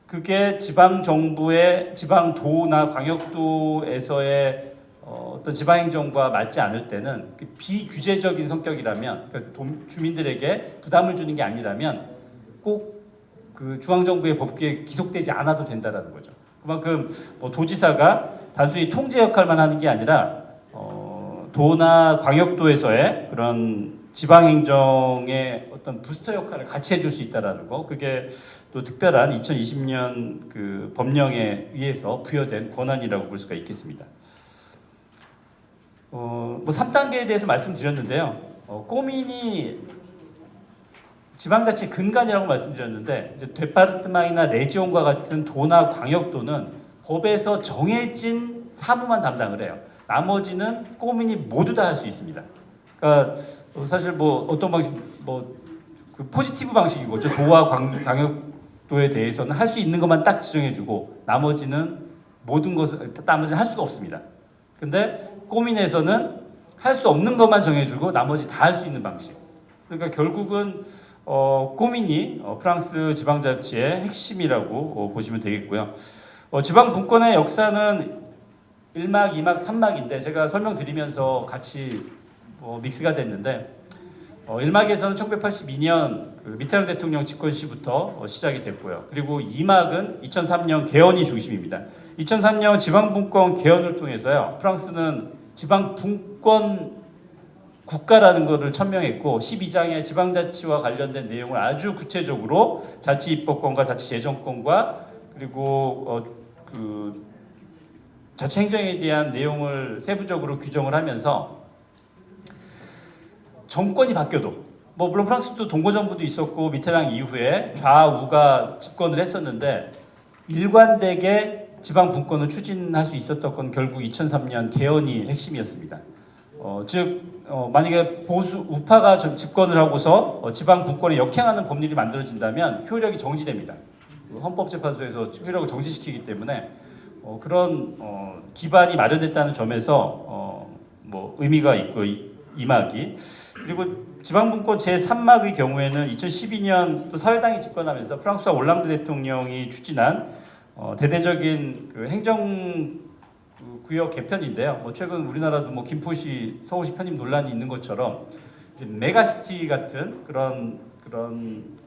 그게 지방정부의 지방도나 광역도에서의 어떤 지방행정과 맞지 않을 때는 그 비규제적인 성격이라면 그러니까 주민들에게 부담을 주는 게 아니라면 꼭 그 중앙정부의 법규에 기속되지 않아도 된다라는 거죠. 그만큼 뭐 도지사가 단순히 통제 역할만 하는 게 아니라 도나 광역도에서의 그런 지방행정의 어떤 부스터 역할을 같이 해줄 수 있다라는 거. 그게 또 특별한 2020년 그 법령에 의해서 부여된 권한이라고 볼 수가 있겠습니다. 뭐 3단계에 대해서 말씀드렸는데요. 꼬민이 지방자치 근간이라고 말씀드렸는데 이제 데파르트망이나 레지옹과 같은 도나 광역도는 법에서 정해진 사무만 담당을 해요. 나머지는 꼬민이 모두 다 할 수 있습니다. 그러니까 사실 뭐 어떤 방식 그 포지티브 방식이고 도와 광역도에 대해서는 할 수 있는 것만 딱 지정해주고 나머지는 모든 것을 나머지는 할 수가 없습니다. 근데 꼬민에서는 할 수 없는 것만 정해주고 나머지 다 할 수 있는 방식. 그러니까 결국은 꼬민이 프랑스 지방자치의 핵심이라고 보시면 되겠고요. 지방 분권의 역사는 1막, 2막, 3막인데 제가 설명드리면서 같이 믹스가 됐는데 1막에서는 1982년 미테랑 대통령 집권 시부터 시작이 됐고요. 그리고 2막은 2003년 개헌이 중심입니다. 2003년 지방분권 개헌을 통해서요. 프랑스는 지방분권 국가라는 것을 천명했고 12장의 지방자치와 관련된 내용을 아주 구체적으로 자치입법권과 자치재정권과 그리고 그 자치행정에 대한 내용을 세부적으로 규정을 하면서 정권이 바뀌어도 물론 프랑스도 동고정부도 있었고 미테랑 이후에 좌우가 집권을 했었는데 일관되게 지방 분권을 추진할 수 있었던 건 결국 2003년 개헌이 핵심이었습니다. 만약에 보수 우파가 집권을 하고서 지방 분권에 역행하는 법률이 만들어진다면 효력이 정지됩니다. 헌법재판소에서 효력을 정지시키기 때문에 그런 기반이 마련됐다는 점에서 의미가 있고 이막이 그리고 지방분권 제3막의 경우에는 2012년 또 사회당이 집권하면서 프랑스와 올랑드 대통령이 추진한 대대적인 그 행정 구역 개편인데요. 최근 우리나라도 김포시, 서울시 편입 논란이 있는 것처럼 이제 메가시티 같은 그런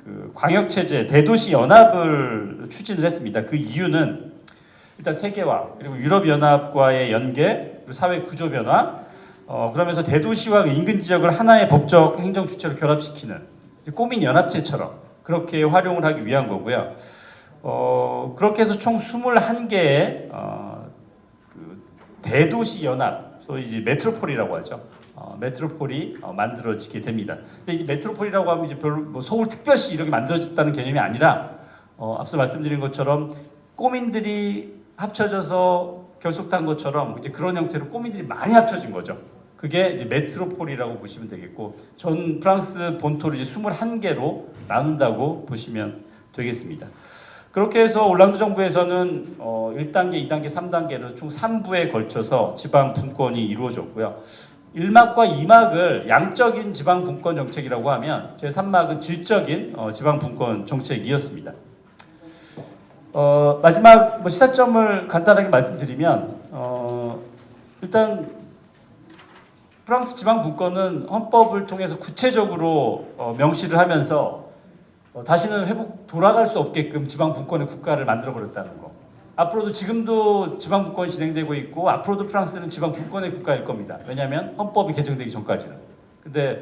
그 광역 체제, 대도시 연합을 추진을 했습니다. 그 이유는 일단 세계화 그리고 유럽 연합과의 연계, 그리고 사회 구조 변화. 그러면서 대도시와 인근 지역을 하나의 법적 행정 주체로 결합시키는 꼬민 연합체처럼 그렇게 활용을 하기 위한 거고요. 그렇게 해서 총 21개의 그 대도시 연합, 소위 이제 메트로폴이라고 하죠. 메트로폴이 만들어지게 됩니다. 근데 이제 메트로폴이라고 하면 이제 별로 서울 특별시 이렇게 만들어졌다는 개념이 아니라 앞서 말씀드린 것처럼 꼬민들이 합쳐져서 결속한 것처럼 이제 그런 형태로 꼬민들이 많이 합쳐진 거죠. 그게 이제 메트로폴이라고 보시면 되겠고 전 프랑스 본토를 이제 21개로 나눈다고 보시면 되겠습니다. 그렇게 해서 올랑드 정부에서는 1단계, 2단계, 3단계로 총 3부에 걸쳐서 지방 분권이 이루어졌고요. 1막과 2막을 양적인 지방 분권 정책이라고 하면 제3막은 질적인 지방 분권 정책이었습니다. 마지막 시사점을 간단하게 말씀드리면 일단 프랑스 지방 분권은 헌법을 통해서 구체적으로 명시를 하면서 다시는 돌아갈 수 없게끔 지방 분권의 국가를 만들어 버렸다는 거. 앞으로도 지금도 지방 분권이 진행되고 있고 앞으로도 프랑스는 지방 분권의 국가일 겁니다. 왜냐하면 헌법이 개정되기 전까지는. 근데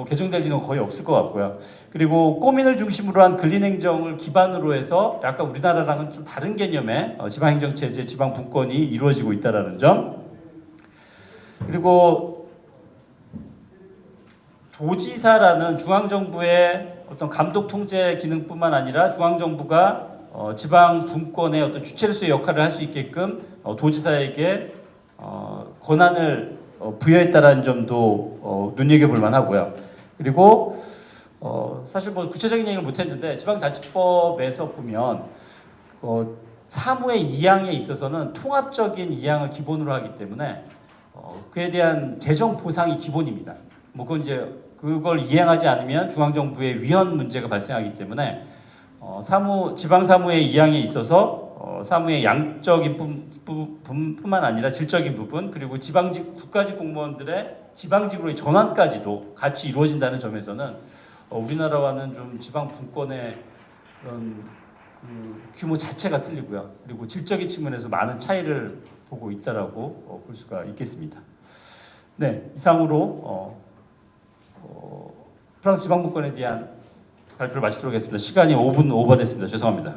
개정될 일은 거의 없을 것 같고요. 그리고 꼬민을 중심으로 한 근린행정을 기반으로 해서 약간 우리나라랑은 좀 다른 개념의 지방행정체제, 지방분권이 이루어지고 있다는 점. 그리고 도지사라는 중앙정부의 어떤 감독 통제 기능뿐만 아니라 중앙정부가 지방분권의 어떤 주체로서의 역할을 할 수 있게끔 도지사에게 권한을 부여했다라는 점도 눈여겨볼 만하고요. 그리고 사실 구체적인 얘기를 못했는데 지방자치법에서 보면 사무의 이양에 있어서는 통합적인 이양을 기본으로 하기 때문에 그에 대한 재정 보상이 기본입니다. 그건 이제 그걸 이행하지 않으면 중앙정부의 위헌 문제가 발생하기 때문에 지방 사무의 이양에 있어서 사무의 양적인 부분뿐만 아니라 질적인 부분 그리고 지방직 국가직 공무원들의 지방직으로의 전환까지도 같이 이루어진다는 점에서는 우리나라와는 좀 지방 분권의 그런 규모 자체가 틀리고요. 그리고 질적인 측면에서 많은 차이를 보고 있다라고 볼 수가 있겠습니다. 네, 이상으로 프랑스 지방 분권에 대한 발표를 마치도록 하겠습니다. 시간이 5분 오버됐습니다. 죄송합니다.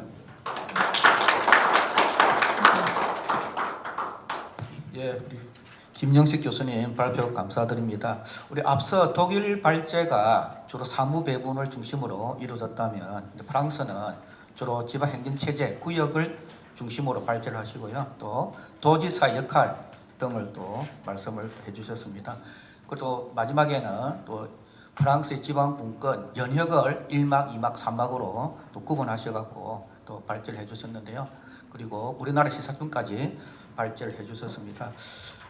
예, 우리 김영식 교수님 발표 감사드립니다. 우리 앞서 독일 발제가 주로 사무 배분을 중심으로 이루어졌다면 프랑스는 주로 지방 행정 체제 구역을 중심으로 발제를 하시고요. 또 도지사 역할 등을 또 말씀을 해주셨습니다. 그리고 마지막에는 또 프랑스의 지방 분권 연혁을 1막, 2막, 3막으로 또 구분하셔갖고 또 발제를 해주셨는데요. 그리고 우리나라 시사점까지 발제를 해주셨습니다.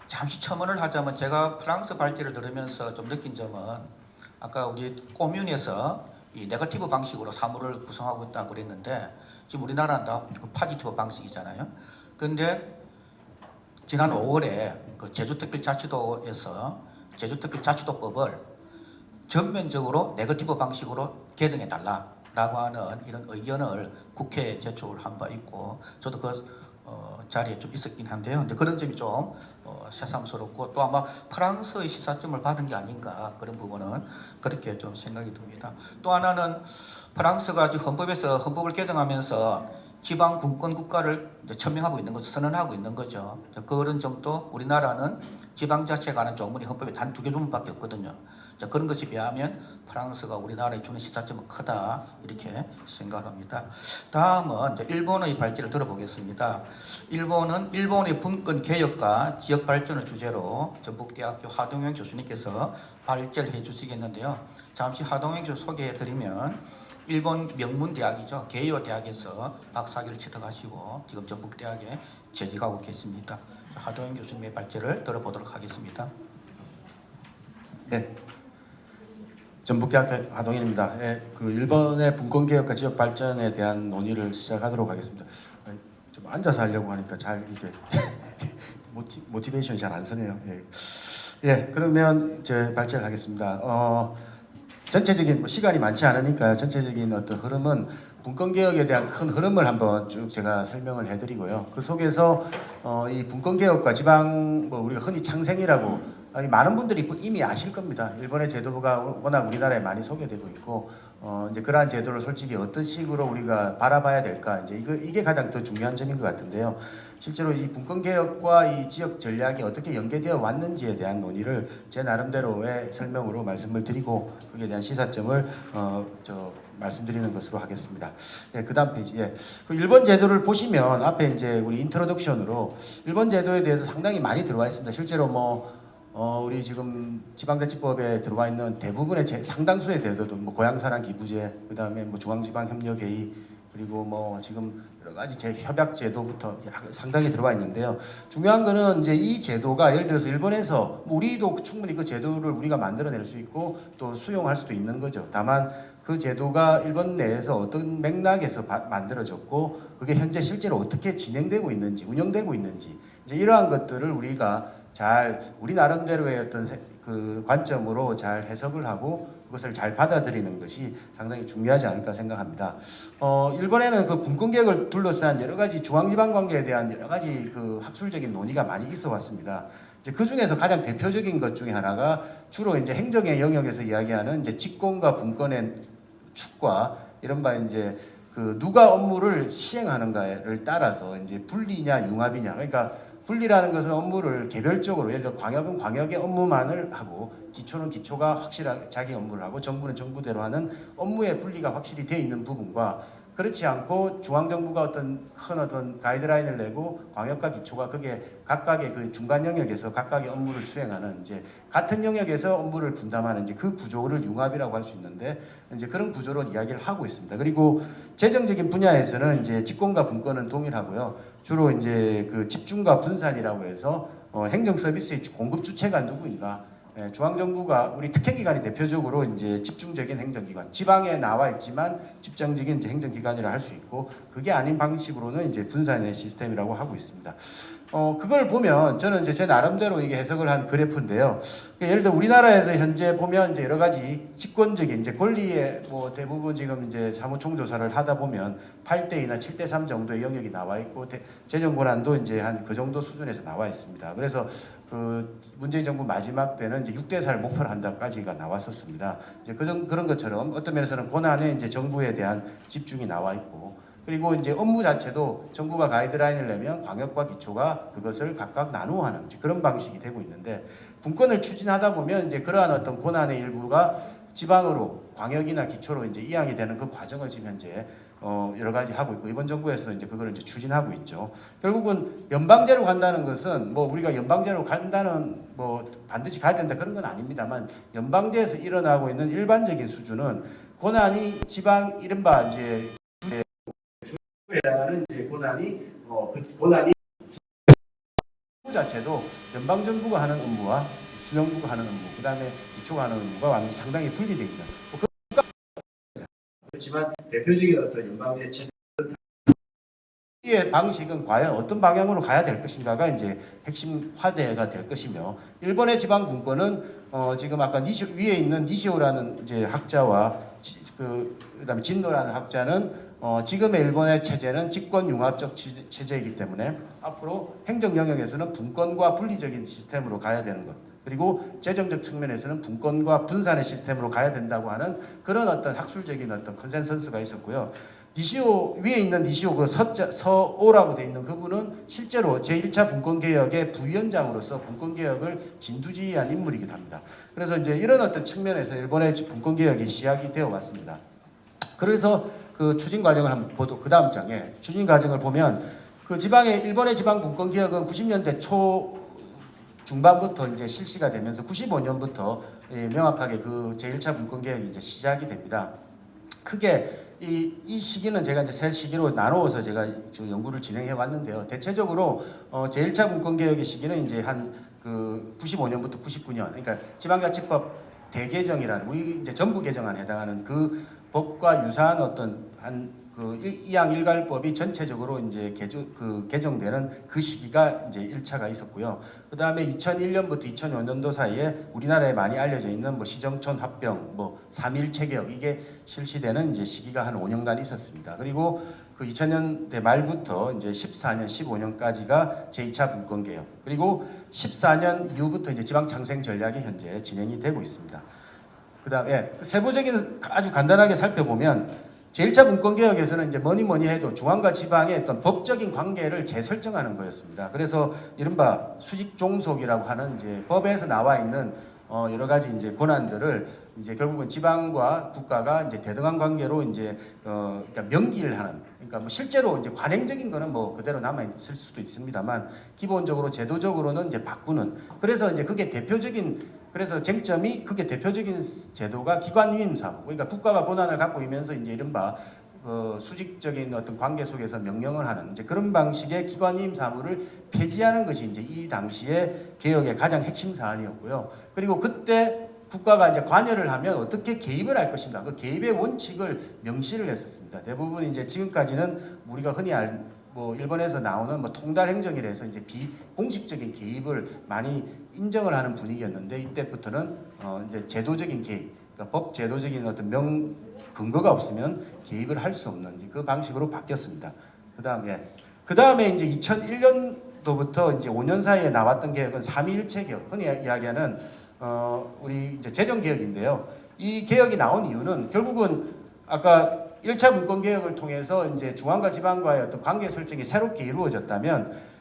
잠시 첨언을 하자면 제가 프랑스 발제를 들으면서 좀 느낀 점은 아까 우리 꼬뮌에서 이 네거티브 방식으로 사무를 구성하고 있다 그랬는데 지금 우리나라는 다 포지티브 방식이잖아요. 그런데 지난 5월에 그 제주특별자치도에서 제주특별자치도법을 전면적으로 네거티브 방식으로 개정해 달라라고 하는 이런 의견을 국회에 제출한 바 있고 저도 그 자리에 좀 있었긴 한데요. 이제 그런 점이 좀 새삼스럽고 또 아마 프랑스의 시사점을 받은 게 아닌가 그런 부분은 그렇게 좀 생각이 듭니다. 또 하나는 프랑스가 지금 헌법에서 헌법을 개정하면서 지방 분권 국가를 이제 천명하고 있는 거죠. 선언하고 있는 거죠. 그런 점도 우리나라는 지방자치에 관한 조문이 헌법에 단 2개 조문밖에 없거든요. 그런 것에 비하면 프랑스가 우리나라에 주는 시사점은 크다 이렇게 생각합니다. 다음은 이제 일본의 발제를 들어보겠습니다. 일본은 일본의 분권 개혁과 지역 발전을 주제로 전북대학교 하동영 교수님께서 발제를 해주시겠는데요. 잠시 하동영 교수 소개해드리면 일본 명문 대학이죠. 게이오 대학에서 박사학위를 취득하시고 지금 전북대학에 재직하고 계십니다. 하동영 교수님의 발제를 들어보도록 하겠습니다. 네, 전북대학교 하동일입니다. 네, 그 일본의 분권 개혁과 지역 발전에 대한 논의를 시작하도록 하겠습니다. 좀 앉아서 하려고 하니까 잘 이게 모티베이션이 잘 안 서네요. 예, 그러면 제 발제를 하겠습니다. 전체적인 시간이 많지 않으니까 전체적인 어떤 흐름은 분권 개혁에 대한 큰 흐름을 한번 쭉 제가 설명을 해드리고요. 그 속에서 이 분권 개혁과 지방 우리가 흔히 창생이라고 많은 분들이 이미 아실 겁니다. 일본의 제도가 워낙 우리나라에 많이 소개되고 있고 이제 그러한 제도를 솔직히 어떤 식으로 우리가 바라봐야 될까 이제 이게 가장 더 중요한 점인 것 같은데요. 실제로 이 분권 개혁과 이 지역 전략이 어떻게 연계되어 왔는지에 대한 논의를 제 나름대로의 설명으로 말씀을 드리고 거기에 대한 시사점을 말씀드리는 것으로 하겠습니다. 예, 그다음 페이지. 예. 그 일본 제도를 보시면 앞에 이제 우리 인트로덕션으로 일본 제도에 대해서 상당히 많이 들어와 있습니다. 실제로 우리 지금 지방자치법에 들어와 있는 대부분의 상당수의 제도도 고향사랑 기부제, 그다음에 중앙지방협력회의, 그리고 지금 여러 가지 협약 제도부터 상당히 들어와 있는데요. 중요한 거는 이제 이 제도가 예를 들어서 일본에서 우리도 충분히 그 제도를 우리가 만들어낼 수 있고 또 수용할 수도 있는 거죠. 다만 그 제도가 일본 내에서 어떤 맥락에서 만들어졌고 그게 현재 실제로 어떻게 진행되고 있는지 운영되고 있는지 이제 이러한 것들을 우리가 잘 우리 나름대로의 어떤 그 관점으로 잘 해석을 하고 그것을 잘 받아들이는 것이 상당히 중요하지 않을까 생각합니다. 일본에는 그 분권 개혁을 둘러싼 여러 가지 중앙지방 관계에 대한 여러 가지 그 학술적인 논의가 많이 있어 왔습니다. 이제 그 중에서 가장 대표적인 것 중에 하나가 주로 이제 행정의 영역에서 이야기하는 이제 직권과 분권의 축과 이른바 이제 그 누가 업무를 시행하는가를 따라서 이제 분리냐 융합이냐, 그러니까 분리라는 것은 업무를 개별적으로 예를 들어 광역은 광역의 업무만을 하고 기초는 기초가 확실하게 자기 업무를 하고 정부는 정부대로 하는 업무의 분리가 확실히 되어 있는 부분과 그렇지 않고 중앙정부가 어떤 가이드라인을 내고 광역과 기초가 그게 각각의 그 중간 영역에서 각각의 업무를 수행하는 이제 같은 영역에서 업무를 분담하는 이제 그 구조를 융합이라고 할 수 있는데 이제 그런 구조로 이야기를 하고 있습니다. 그리고 재정적인 분야에서는 이제 직권과 분권은 동일하고요. 주로 이제 그 집중과 분산이라고 해서 행정 서비스의 공급 주체가 누구인가? 중앙정부가 우리 특혜기관이 대표적으로 이제 집중적인 행정기관, 지방에 나와 있지만 집중적인 이제 행정기관이라 할 수 있고 그게 아닌 방식으로는 이제 분산의 시스템이라고 하고 있습니다. 그걸 보면 저는 이제 제 나름대로 이게 해석을 한 그래프인데요. 예를 들어 우리나라에서 현재 보면 이제 여러 가지 집권적인 이제 권리의 대부분 지금 이제 사무총 조사를 하다 보면 8대2나 7대3 정도의 영역이 나와 있고 재정 권한도 이제 한 그 정도 수준에서 나와 있습니다. 그래서 그 문재인 정부 마지막 때는 이제 6대4를 목표로 한다까지가 나왔었습니다. 이제 그런 것처럼 어떤 면에서는 권한에 이제 정부에 대한 집중이 나와 있고 그리고 이제 업무 자체도 정부가 가이드라인을 내면 광역과 기초가 그것을 각각 나누어 하는 그런 방식이 되고 있는데 분권을 추진하다 보면 이제 그러한 어떤 권한의 일부가 지방으로 광역이나 기초로 이제 이양이 되는 그 과정을 지금 현재 여러 가지 하고 있고 이번 정부에서도 이제 그걸 이제 추진하고 있죠. 결국은 연방제로 간다는 것은 우리가 연방제로 간다는 반드시 가야 된다 그런 건 아닙니다만 연방제에서 일어나고 있는 일반적인 수준은 권한이 지방 이른바 이제 주에 대한 이제 권한이 자체도 연방 정부가 하는 업무와 중앙부가 하는 업무, 그다음에 기초가 하는 업무가 상당히 분리되어 있다. 있었지만 대표적인 어떤 연방제 체제 의 방식은 과연 어떤 방향으로 가야 될 것인가가 이제 핵심 화제가 될 것이며 일본의 지방 분권은 지금 아까 위에 있는 니시오라는 이제 학자와 그다음에 진노라는 학자는 지금의 일본의 체제는 집권 융합적 체제이기 때문에 앞으로 행정 영역에서는 분권과 분리적인 시스템으로 가야 되는 것. 그리고 재정적 측면에서는 분권과 분산의 시스템으로 가야 된다고 하는 그런 어떤 학술적인 어떤 컨센서스가 있었고요. 니시오 위에 있는 니시오 그 서오라고 돼 있는 그분은 실제로 제1차 분권 개혁의 부위원장으로서 분권 개혁을 진두지휘한 인물이기도 합니다. 그래서 이제 이런 어떤 측면에서 일본의 분권 개혁이 시작이 되어 왔습니다. 그래서 그 추진 과정을 한번 보도 그 다음 장에 추진 과정을 보면 그 일본의 지방 분권 개혁은 90년대 초 중반부터 이제 실시가 되면서 95년부터 명확하게 그 제1차 분권 개혁이 이제 시작이 됩니다. 크게 이 시기는 제가 이제 세 시기로 나누어서 제가 저 연구를 진행해 왔는데요. 대체적으로 제1차 분권 개혁의 시기는 이제 한 그 95년부터 99년, 그러니까 지방자치법 대개정이라는 우리 이제 전부 개정안에 해당하는 그 법과 유사한 어떤 그 이양 일괄법이 전체적으로 이제 개정되는 그 시기가 이제 1차가 있었고요. 그 다음에 2001년부터 2005년도 사이에 우리나라에 많이 알려져 있는 뭐 시정촌 합병, 뭐 3.1 체계역 이게 실시되는 이제 시기가 한 5년간 있었습니다. 그리고 그 2000년대 말부터 이제 14년, 15년까지가 제2차 분권 개혁. 그리고 14년 이후부터 이제 지방 창생 전략이 현재 진행이 되고 있습니다. 그 다음에 세부적인 아주 간단하게 살펴보면 제1차 분권개혁에서는 이제 뭐니 해도 중앙과 지방의 어떤 법적인 관계를 재설정하는 거였습니다. 그래서 이른바 수직종속이라고 하는 이제 법에서 나와 있는 여러 가지 이제 권한들을 이제 결국은 지방과 국가가 이제 대등한 관계로 이제 그러니까 명기를 하는, 그러니까 뭐 실제로 이제 관행적인 거는 뭐 그대로 남아 있을 수도 있습니다만 기본적으로 제도적으로는 이제 바꾸는. 그래서 이제 그게 그래서 쟁점이 그게 대표적인 제도가 기관위임 사무. 그러니까 국가가 권한을 갖고 있면서 이제 이른바 수직적인 어떤 관계 속에서 명령을 하는 이제 그런 방식의 기관위임 사무를 폐지하는 것이 이제 이 당시의 개혁의 가장 핵심 사안이었고요. 그리고 그때 국가가 이제 관여를 하면 어떻게 개입을 할 것인가, 그 개입의 원칙을 명시를 했었습니다. 대부분 이제 지금까지는 우리가 흔히 뭐 일본에서 나오는 뭐 통달 행정이라 해서 이제 비공식적인 개입을 많이 인정을 하는 분위기였는데 이때부터는 이제 제도적인 개입, 그러니까 법 제도적인 어떤 근거가 없으면 개입을 할 수 없는 그 방식으로 바뀌었습니다. 그 다음에 이제 2001년도부터 이제 5년 사이에 나왔던 개혁은 3.1 개혁, 흔히 이야기하는 우리 이제 재정 개혁인데요. 이 개혁이 나온 이유는 결국은 아까 1차 분권 개혁을 통해서 이제 중앙과 지방과의 어떤 관계 설정이 새롭게 이루어졌다면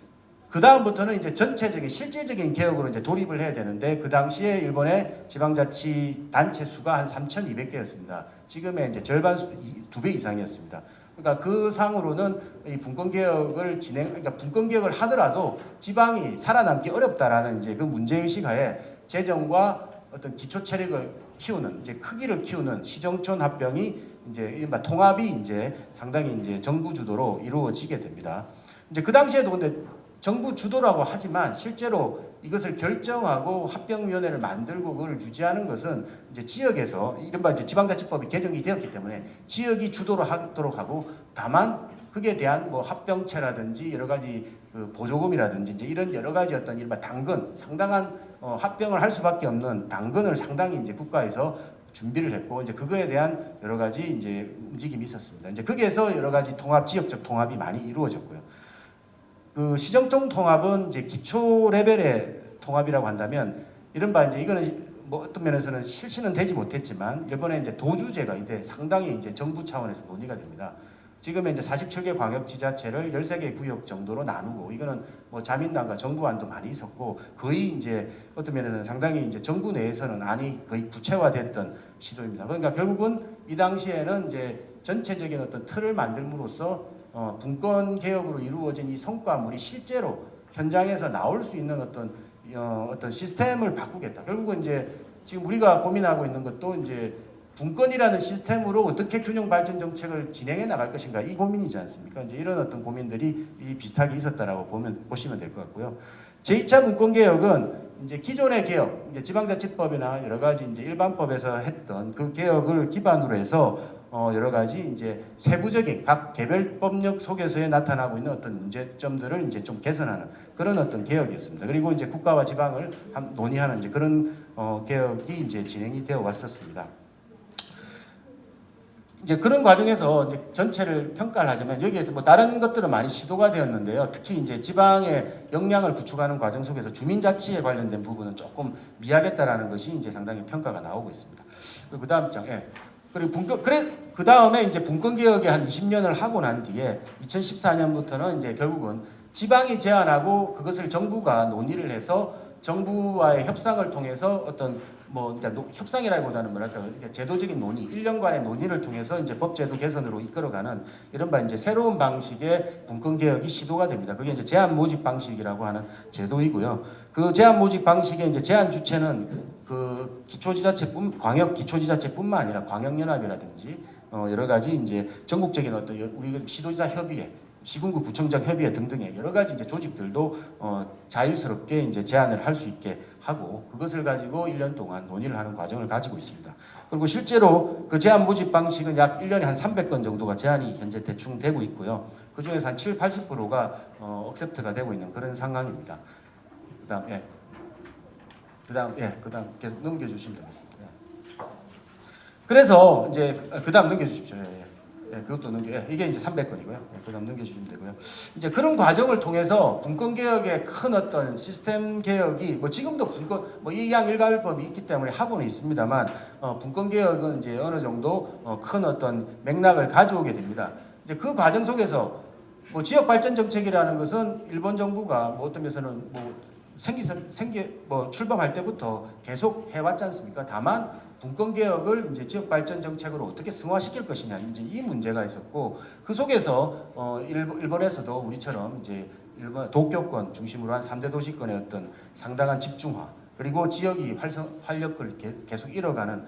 그 다음부터는 이제 전체적인 실질적인 개혁으로 이제 돌입을 해야 되는데 그 당시에 일본의 지방자치 단체 수가 한 3,200개였습니다. 지금의 이제 절반 2배 이상이었습니다. 그러니까 그 상으로는 이 분권 개혁을 그러니까 분권 개혁을 하더라도 지방이 살아남기 어렵다라는 이제 그 문제 의식 하에 재정과 어떤 기초 체력을 키우는 이제 크기를 키우는 시정촌 합병이 이제 이른바 통합이 이제 상당히 이제 정부 주도로 이루어지게 됩니다. 이제 그 당시에도 근데 정부 주도라고 하지만 실제로 이것을 결정하고 합병위원회를 만들고 그걸 유지하는 것은 이제 지역에서 이른바 이제 지방자치법이 개정이 되었기 때문에 지역이 주도를 하도록 하고 다만 그에 대한 뭐 합병체라든지 여러 가지 그 보조금이라든지 이제 이런 여러 가지 어떤 이른바 당근 상당한 합병을 할 수밖에 없는 당근을 상당히 이제 국가에서 준비를 했고 이제 그거에 대한 여러 가지 이제 움직임이 있었습니다. 이제 거기에서 여러 가지 지역적 통합이 많이 이루어졌고요. 그 시정촌 통합은 이제 기초 레벨의 통합이라고 한다면 이른바 이제 이거는 뭐 어떤 면에서는 실시는 되지 못했지만 일본의 이제 도주제가 이때 상당히 이제 정부 차원에서 논의가 됩니다. 지금의 이제 47개 광역지자체를 13개 구역 정도로 나누고 이거는 뭐 자민당과 정부안도 많이 있었고 거의 이제 어떤 면에서는 상당히 이제 정부 내에서는 안이 거의 구체화됐던 시도입니다. 그러니까 결국은 이 당시에는 이제 전체적인 어떤 틀을 만들므로써 분권 개혁으로 이루어진 이 성과물이 실제로 현장에서 나올 수 있는 어떤 시스템을 바꾸겠다. 결국은 이제 지금 우리가 고민하고 있는 것도 이제 분권이라는 시스템으로 어떻게 균형 발전 정책을 진행해 나갈 것인가 이 고민이지 않습니까? 이제 이런 어떤 고민들이 비슷하게 있었다라고 보시면 될 것 같고요. 제2차 분권 개혁은 이제 기존의 개혁, 이제 지방자치법이나 여러 가지 이제 일반법에서 했던 그 개혁을 기반으로 해서 여러 가지 이제 세부적인 각 개별 법령 속에서의 나타나고 있는 어떤 문제점들을 이제 좀 개선하는 그런 어떤 개혁이었습니다. 그리고 이제 국가와 지방을 논의하는 이제 그런 개혁이 이제 진행이 되어 왔었습니다. 이제 그런 과정에서 이제 전체를 평가를 하자면 여기에서 뭐 다른 것들은 많이 시도가 되었는데요. 특히 이제 지방의 역량을 구축하는 과정 속에서 주민자치에 관련된 부분은 조금 미약했다라는 것이 이제 상당히 평가가 나오고 있습니다. 그리고 그 다음 장, 예. 그리고 그 다음에 이제 분권 개혁에 한 20년을 하고 난 뒤에 2014년부터는 이제 결국은 지방이 제안하고 그것을 정부가 논의를 해서 정부와의 협상을 통해서 어떤 뭐 그러니까 협상이라기보다는 뭐랄까 그러니까 제도적인 논의, 1년간의 논의를 통해서 이제 법제도 개선으로 이끌어가는 이른바 이제 새로운 방식의 분권 개혁이 시도가 됩니다. 그게 이제 제한 모집 방식이라고 하는 제도이고요. 그 제한 모집 방식의 이제 제한 주체는 그 광역 기초지자체뿐만 아니라 광역연합이라든지 여러 가지 이제 전국적인 어떤 우리 시도지사 협의회, 시군구 구청장 협의회 등등의 여러 가지 이제 조직들도 자유스럽게 이제 제안을 할 수 있게 하고 그것을 가지고 1년 동안 논의를 하는 과정을 가지고 있습니다. 그리고 실제로 그 제안 모집 방식은 약 1년에 한 300건 정도가 제안이 현재 대충 되고 있고요. 그 중에서 한 70~80%가 억셉트가 되고 있는 그런 상황입니다. 그다음 계속 넘겨주시면 되겠습니다. 그래서 이제 그다음 넘겨주십시오. 그것도 이게 이제 300건이고요. 그다음 넘겨주시면 되고요. 이제 그런 과정을 통해서 분권 개혁의 큰 어떤 시스템 개혁이 뭐 지금도 분권 뭐 이양 일괄법이 있기 때문에 하고는 있습니다만 분권 개혁은 이제 어느 정도 큰 어떤 맥락을 가져오게 됩니다. 이제 그 과정 속에서 뭐 지역 발전 정책이라는 것은 일본 정부가 뭐 어떤 면에서는 뭐 출범할 때부터 계속 해왔지 않습니까? 다만 분권 개혁을 이제 지역 발전 정책으로 어떻게 승화시킬 것이냐 이제 이 문제가 있었고 그 속에서 일본에서도 우리처럼 이제 일본 도쿄권 중심으로 한 3대 도시권의 어떤 상당한 집중화 그리고 지역이 활력을 계속 잃어가는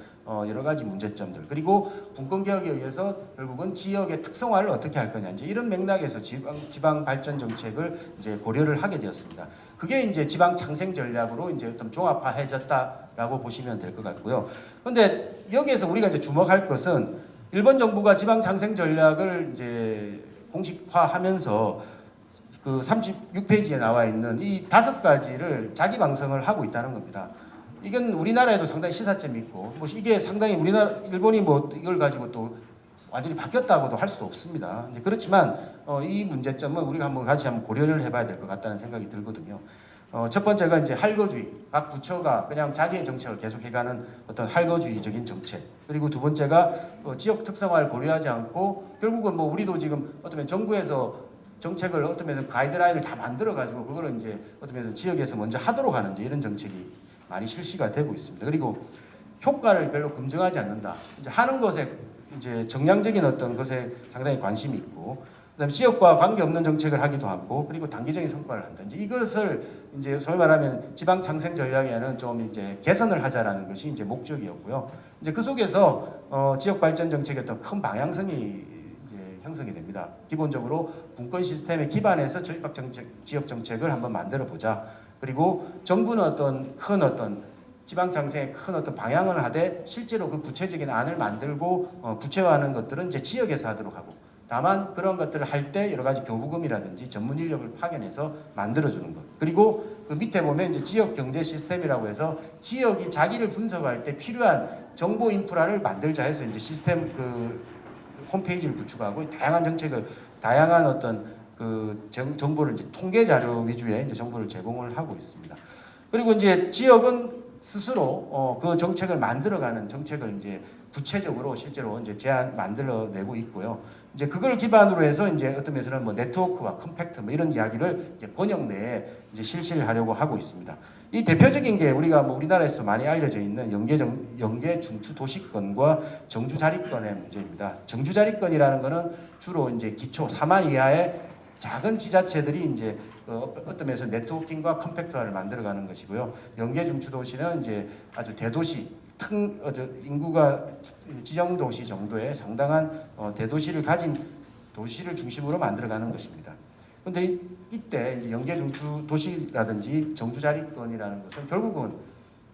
여러 가지 문제점들 그리고 분권 개혁에 의해서 결국은 지역의 특성화를 어떻게 할 거냐 이제 이런 맥락에서 지방 발전 정책을 이제 고려를 하게 되었습니다. 그게 이제 지방 창생 전략으로 이제 어떤 종합화해졌다라고 보시면 될 것 같고요. 그런데 여기에서 우리가 이제 주목할 것은 일본 정부가 지방 창생 전략을 이제 공식화하면서 그 36페이지에 나와 있는 이 5가지를 자기 방성을 하고 있다는 겁니다. 이건 우리나라에도 상당히 시사점이 있고 뭐 이게 상당히 일본이 뭐 이걸 가지고 또 완전히 바뀌었다고도 할 수도 없습니다. 그렇지만 이 문제점은 우리가 다시 한번 고려를 해봐야 될 것 같다는 생각이 들거든요. 첫 번째가 이제 할거주의, 각 부처가 그냥 자기의 정책을 계속해가는 어떤 할거주의적인 정책. 그리고 두 번째가 지역 특성화를 고려하지 않고 결국은 뭐 우리도 지금 어쩌면 정부에서 정책을 어떤 면에서 가이드라인을 다 만들어가지고 그거를 이제 어떤 면에서 지역에서 먼저 하도록 하는 이제 이런 정책이 많이 실시가 되고 있습니다. 그리고 효과를 별로 검증하지 않는다. 이제 하는 것에 이제 정량적인 어떤 것에 상당히 관심이 있고, 그다음에 지역과 관계없는 정책을 하기도 하고, 그리고 단기적인 성과를 한다. 이제 이것을 이제 소위 말하면 지방 상생 전략에는 좀 이제 개선을 하자라는 것이 이제 목적이었고요. 이제 그 속에서 지역 발전 정책의 어떤 큰 방향성이 형성이 됩니다. 기본적으로 분권 시스템에 기반해서 지역 정책을 한번 만들어 보자. 그리고 정부는 어떤 지방 상생의 큰 어떤 방향을 하되 실제로 그 구체적인 안을 만들고 구체화하는 것들은 이제 지역에서 하도록 하고, 다만 그런 것들을 할 때 여러 가지 교부금이라든지 전문 인력을 파견해서 만들어주는 것. 그리고 그 밑에 보면 이제 지역 경제 시스템이라고 해서 지역이 자기를 분석할 때 필요한 정보 인프라를 만들자 해서 이제 시스템 홈페이지를 구축하고 다양한 정책을 다양한 어떤 정보를 이제 통계 자료 위주의 이제 정보를 제공을 하고 있습니다. 그리고 이제 지역은 스스로 그 정책을 만들어가는 정책을 이제 구체적으로 실제로 이제 만들어내고 있고요. 이제 그걸 기반으로 해서 이제 어떤 면에서는 뭐 네트워크와 컴팩트 뭐 이런 이야기를 이제 번역 내에 이제 실시를 하려고 하고 있습니다. 이 대표적인 게 우리가 뭐 우리나라에서도 많이 알려져 있는 연계 중추 도시권과 정주 자리권의 문제입니다. 정주 자리권이라는 거는 주로 이제 기초 4만 이하의 작은 지자체들이 이제 어떤 면에서 네트워킹과 컴팩트화를 만들어가는 것이고요. 연계 중추 도시는 이제 아주 대도시 인구가 지정 도시 정도의 상당한 대도시를 가진 도시를 중심으로 만들어가는 것입니다. 그런데 이때 이제 연계 중추 도시라든지 정주 자리권이라는 것은 결국은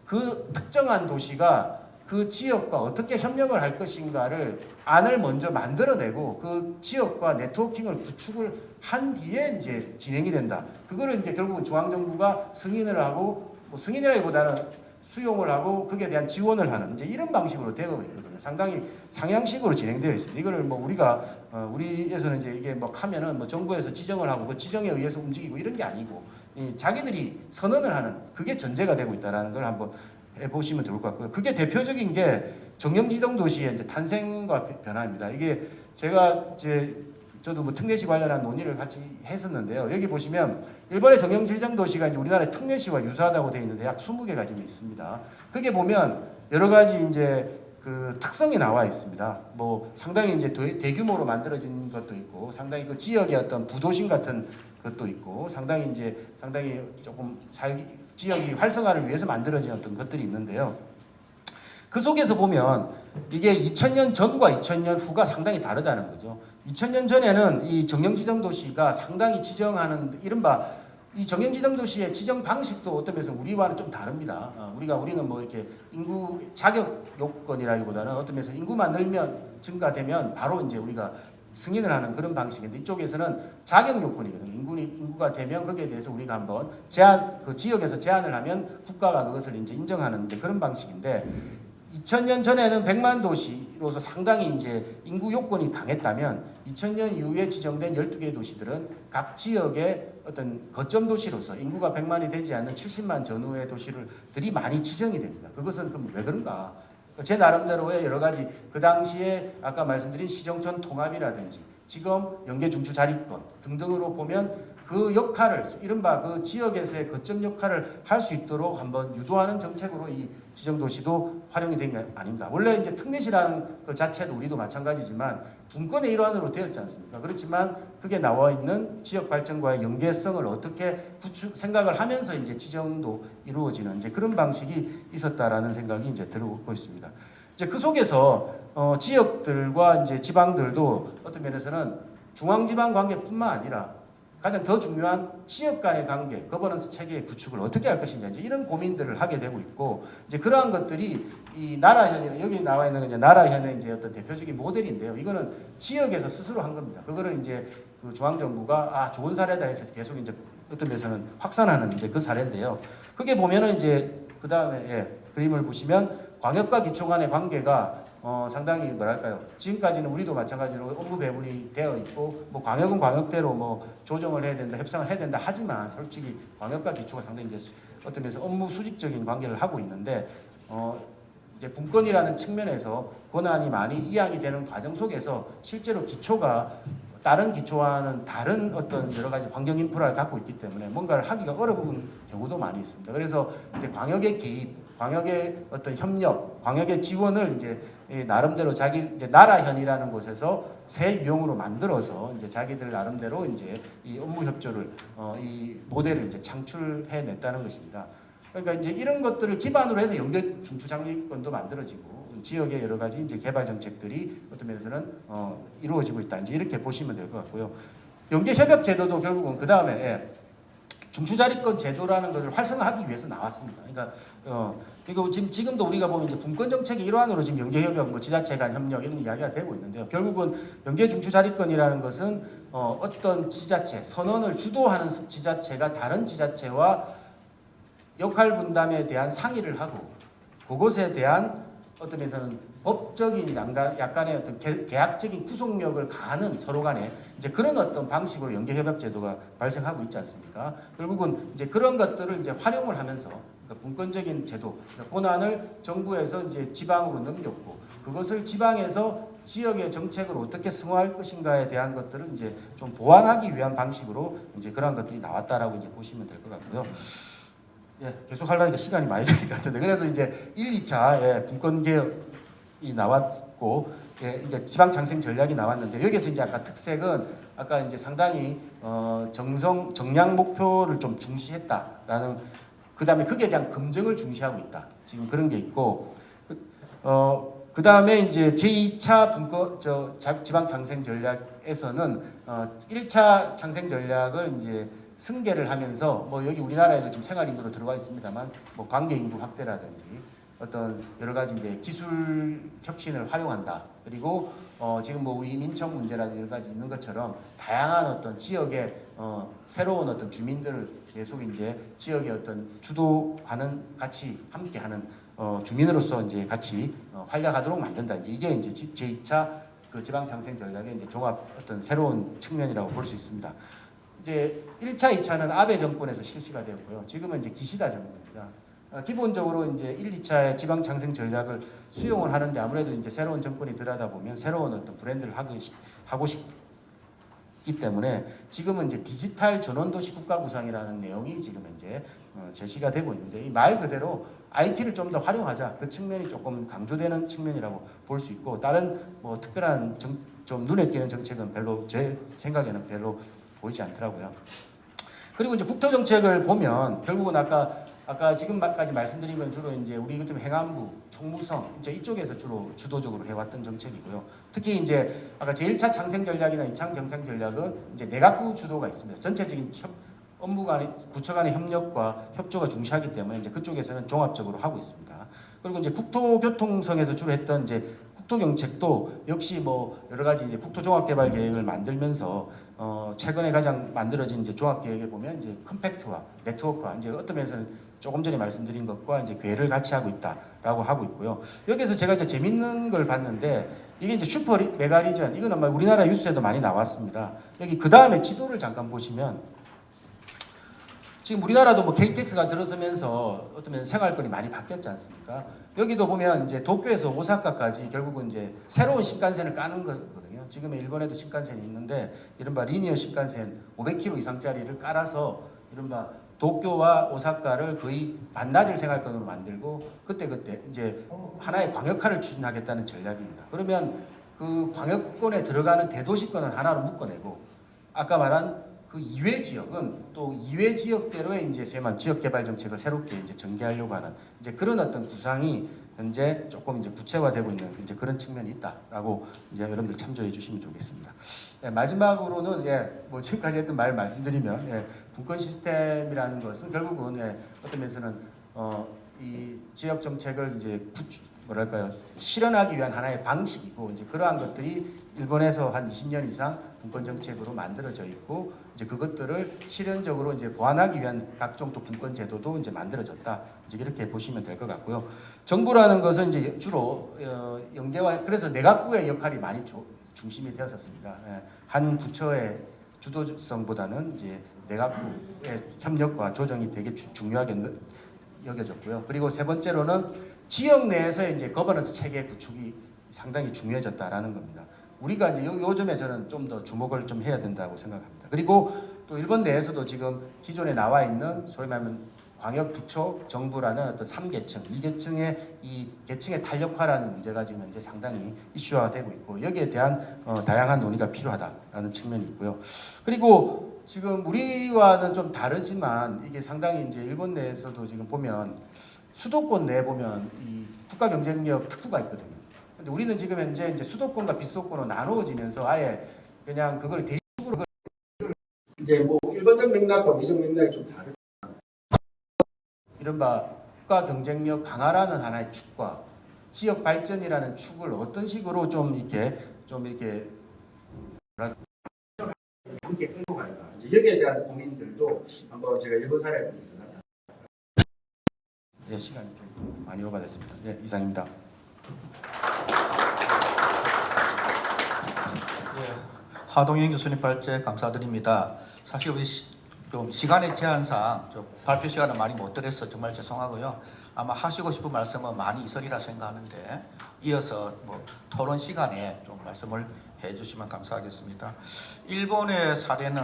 그 특정한 도시가 그 지역과 어떻게 협력을 할 것인가를 안을 먼저 만들어내고 그 지역과 네트워킹을 구축을 한 뒤에 이제 진행이 된다. 그거를 이제 결국은 중앙정부가 승인을 하고 뭐 승인이라기보다는 수용을 하고 거기에 대한 지원을 하는 이제 이런 방식으로 되어 있거든요. 상당히 상향식으로 진행되어 있습니다. 이거를 뭐 우리가 우리에서는 이제 이게 뭐 하면은 뭐 정부에서 지정을 하고 그 지정에 의해서 움직이고 이런 게 아니고 이 자기들이 선언을 하는 그게 전제가 되고 있다라는 걸 한번 해보시면 좋을 것 같고요. 그게 대표적인 게 정령지정 도시의 이제 탄생과 변화입니다. 이게 제가 이제 저도 뭐 특례시 관련한 논의를 같이 했었는데요. 여기 보시면 일본의 정령지정 도시가 이제 우리나라의 특례시와 유사하다고 되어 있는데 약 20개가 지금 있습니다. 그게 보면 여러 가지 이제 그 특성이 나와 있습니다. 뭐 상당히 이제 대규모로 만들어진 것도 있고 상당히 그 지역의 어떤 부도심 같은 것도 있고 상당히 조금 지역이 활성화를 위해서 만들어진 어떤 것들이 있는데요. 그 속에서 보면 이게 2000년 전과 2000년 후가 상당히 다르다는 거죠. 2000년 전에는 이 정령지정도시가 상당히 지정하는 이른바 이 정령지정도시의 지정 방식도 어떤 면에서 우리와는 좀 다릅니다. 우리는 뭐 이렇게 인구 자격 요건이라기보다는 어떤 면에서 인구만 늘면 증가되면 바로 이제 우리가 승인을 하는 그런 방식인데 이쪽에서는 자격 요건이거든요. 인구가 되면 거기에 대해서 우리가 한번 그 지역에서 제한을 하면 국가가 그것을 이제 인정하는 이제 그런 방식인데 2000년 전에는 100만 도시로서 상당히 이제 인구 요건이 강했다면 2000년 이후에 지정된 12개의 도시들은 각 지역의 어떤 거점 도시로서 인구가 100만이 되지 않는 70만 전후의 도시들이 많이 지정이 됩니다. 그것은 그럼 왜 그런가? 제 나름대로의 여러 가지 그 당시에 아까 말씀드린 시정촌 통합이라든지 지금 연계 중추 자립권 등등으로 보면 그 역할을 이른바 그 지역에서의 거점 역할을 할 수 있도록 한번 유도하는 정책으로 이 지정도시도 활용이 된 게 아닌가. 원래 이제 특례시라는 그 자체도 우리도 마찬가지지만 분권의 일환으로 되었지 않습니까? 그렇지만 그게 나와 있는 지역 발전과의 연계성을 어떻게 생각을 하면서 이제 지정도 이루어지는 이제 그런 방식이 있었다라는 생각이 이제 들고 있습니다. 이제 그 속에서 지역들과 이제 지방들도 어떤 면에서는 중앙지방 관계뿐만 아니라 가장 더 중요한 지역 간의 관계, 거버넌스 체계의 구축을 어떻게 할 것인가 이제 이런 고민들을 하게 되고 있고 이제 그러한 것들이 이 나라현이라는 여기 나와 있는 건 이제 나라현의 이제 어떤 대표적인 모델인데요. 이거는 지역에서 스스로 한 겁니다. 그거를 이제 그 중앙정부가 좋은 사례다 해서 계속 이제 어떤 면에서는 확산하는 이제 그 사례인데요. 그게 보면은 이제 그 다음에 그림을 보시면 광역과 기초 간의 관계가 상당히 뭐랄까요. 지금까지는 우리도 마찬가지로 업무 배분이 되어 있고 뭐 광역은 광역대로 뭐 조정을 해야 된다, 협상을 해야 된다 하지만 솔직히 광역과 기초가 상당히 이제 어떤 면에서 업무 수직적인 관계를 하고 있는데 이제 분권이라는 측면에서 권한이 많이 이양이 되는 과정 속에서 실제로 기초가 다른 기초와는 다른 어떤 여러 가지 환경 인프라를 갖고 있기 때문에 뭔가를 하기가 어려운 경우도 많이 있습니다. 그래서 이제 광역의 개입, 광역의 어떤 협력, 광역의 지원을 이제 나름대로 자기 이제 나라현이라는 곳에서 새 유형으로 만들어서 이제 자기들 나름대로 이제 이 업무 협조를 이 모델을 이제 창출해냈다는 것입니다. 그러니까 이제 이런 것들을 기반으로 해서 연계 중추 장기권도 만들어지고 지역의 여러 가지 이제 개발 정책들이 어떤 면에서는 이루어지고 있다. 이제 이렇게 보시면 될 것 같고요. 연계 협약 제도도 결국은 그 다음에 중추자립권 제도라는 것을 활성화하기 위해서 나왔습니다. 그러니까 이거 지금도 우리가 보면 이제 분권 정책의 일환으로 지금 연계협약, 뭐 지자체 간 협력 이런 이야기가 되고 있는데요. 결국은 연계 중추자립권이라는 것은 어떤 지자체 선언을 주도하는 지자체가 다른 지자체와 역할 분담에 대한 상의를 하고 그것에 대한 어떤 면에서는 법적인 약간의 어떤 계약적인 구속력을 가하는 서로 간에 이제 그런 어떤 방식으로 연계협약 제도가 발생하고 있지 않습니까? 결국은 이제 그런 것들을 이제 활용을 하면서 그러니까 분권적인 제도, 그러니까 권한을 정부에서 이제 지방으로 넘겼고 그것을 지방에서 지역의 정책을 어떻게 승화할 것인가에 대한 것들을 이제 좀 보완하기 위한 방식으로 이제 그런 것들이 나왔다라고 이제 보시면 될 것 같고요. 계속 하려니까 시간이 많이 들릴 것 같은데 그래서 이제 1, 2차 분권 개혁이 나왔고 이제 지방 장생 전략이 나왔는데 여기서 이제 아까 특색은 아까 이제 상당히 정량 목표를 좀 중시했다라는 그다음에 거기에 대한 검증을 중시하고 있다. 지금 그런 게 있고 그다음에 이제 제2차 분권 지방 장생 전략에서는 1차 장생 전략을 이제 승계를 하면서 뭐 여기 우리나라에도 지금 생활인구로 들어와 있습니다만 뭐 관계인구 확대라든지 어떤 여러 가지 이제 기술 혁신을 활용한다. 그리고 지금 뭐 우리 민청 문제라든지 여러 가지 있는 것처럼 다양한 어떤 지역의 새로운 어떤 주민들을 계속 이제 지역의 어떤 주도하는 같이 함께하는 주민으로서 이제 같이 활약하도록 만든다. 이제 이게 이제 제2차 그 지방 장생 전략의 이제 종합 어떤 새로운 측면이라고 볼 수 있습니다. 이제 1차, 2차는 아베 정권에서 실시가 되었고요. 지금은 이제 기시다 정권입니다. 기본적으로 이제 1, 2차의 지방 장생 전략을 수용을 하는데 아무래도 이제 새로운 정권이 들어다 보면 새로운 어떤 브랜드를 하고 싶기 때문에 지금은 이제 디지털 전원도시 국가 구상이라는 내용이 지금 이제 제시가 되고 있는데 이 말 그대로 IT를 좀 더 활용하자 그 측면이 조금 강조되는 측면이라고 볼 수 있고 다른 뭐 특별한 좀 눈에 띄는 정책은 별로 제 생각에는 별로 보이지 않더라고요. 그리고 이제 국토 정책을 보면 결국은 아까 지금까지 말씀드린 건 주로 이제 우리 같은 행안부, 총무성 이제 이쪽에서 주로 주도적으로 해왔던 정책이고요. 특히 이제 아까 제1차 창생 전략이나 2차 정생 전략은 이제 내각부 주도가 있습니다. 전체적인 업무 간의 부처 간의 협력과 협조가 중시하기 때문에 이제 그쪽에서는 종합적으로 하고 있습니다. 그리고 이제 국토교통성에서 주로 했던 이제 국토경책도 역시 뭐 여러 가지 이제 국토종합개발 계획을 만들면서 최근에 가장 만들어진 이제 종합계획에 보면 이제 컴팩트와 네트워크와 이제 어떤 면에서는 조금 전에 말씀드린 것과 이제 궤를 같이 하고 있다라고 하고 있고요. 여기에서 제가 이제 재밌는 걸 봤는데 이게 이제 슈퍼 메가리전 이건 아마 우리나라 뉴스에도 많이 나왔습니다. 여기 그 다음에 지도를 잠깐 보시면 지금 우리나라도 뭐 KTX가 들어서면서 어떤 생활권이 많이 바뀌었지 않습니까? 여기도 보면 이제 도쿄에서 오사카까지 결국은 이제 새로운 신칸센을 까는 거거든요. 지금 일본에도 신칸센이 있는데 이른바 리니어 신칸센 500km 이상짜리를 깔아서 이른바 도쿄와 오사카를 거의 반나절 생활권으로 만들고 그때 이제 하나의 광역화를 추진하겠다는 전략입니다. 그러면 그 광역권에 들어가는 대도시권은 하나로 묶어내고 아까 말한 그 이외 지역은 또 이외 지역대로의 이제 지역 개발 정책을 새롭게 이제 전개하려고 하는 이제 그런 어떤 구상이 현재 조금 이제 구체화되고 있는 이제 그런 측면이 있다라고 이제 여러분들 참조해 주시면 좋겠습니다. 예, 마지막으로는 뭐 지금까지 했던 말 말씀드리면 분권 시스템이라는 것은 결국은 어떤 면에서는 이 지역 정책을 이제 실현하기 위한 하나의 방식이고 이제 그러한 것들이 일본에서 한 20년 이상 분권 정책으로 만들어져 있고 이제 그것들을 실현적으로 이제 보완하기 위한 각종 또 분권 제도도 이제 만들어졌다. 이제 이렇게 보시면 될 것 같고요. 정부라는 것은 이제 주로 연계와 그래서 내각부의 역할이 많이 중심이 되었었습니다. 한 부처의 주도성보다는 이제 내각부의 협력과 조정이 되게 중요하게 여겨졌고요. 그리고 세 번째로는 지역 내에서의 이제 거버넌스 체계 구축이 상당히 중요해졌다라는 겁니다. 우리가 이제 요즘에 저는 좀 더 주목을 좀 해야 된다고 생각합니다. 그리고 또 일본 내에서도 지금 기존에 나와 있는 소위 말하면 광역부처 정부라는 어떤 3계층, 2계층의 이 계층의 탄력화라는 문제가 지금 현재 상당히 이슈화되고 있고 여기에 대한 다양한 논의가 필요하다라는 측면이 있고요. 그리고 지금 우리와는 좀 다르지만 이게 상당히 이제 일본 내에서도 지금 보면 수도권 내에 보면 이 국가 경쟁력 특구가 있거든요. 근데 우리는 지금 현재 이제 수도권과 비수도권으로 나누어지면서 아예 그냥 그걸 대립적으로 이제 뭐 일본적 맥락과 미적 맥락이 좀 다르지만 이른바 국가 경쟁력 강화라는 하나의 축과 지역 발전이라는 축을 어떤 식으로 좀 이렇게 함께 끌고 갈까 이제 여기에 대한 고민들도 한번 제가 일본 사례를 보면서 시간이 좀 많이 오버됐습니다. 이상입니다. 하동영 교수님 발제 감사드립니다. 사실 우리 좀 시간의 제한상 발표 시간을 많이 못 드려서 정말 죄송하고요. 아마 하시고 싶은 말씀은 많이 있으리라 생각하는데 이어서 뭐 토론 시간에 좀 말씀을 해주시면 감사하겠습니다. 일본의 사례는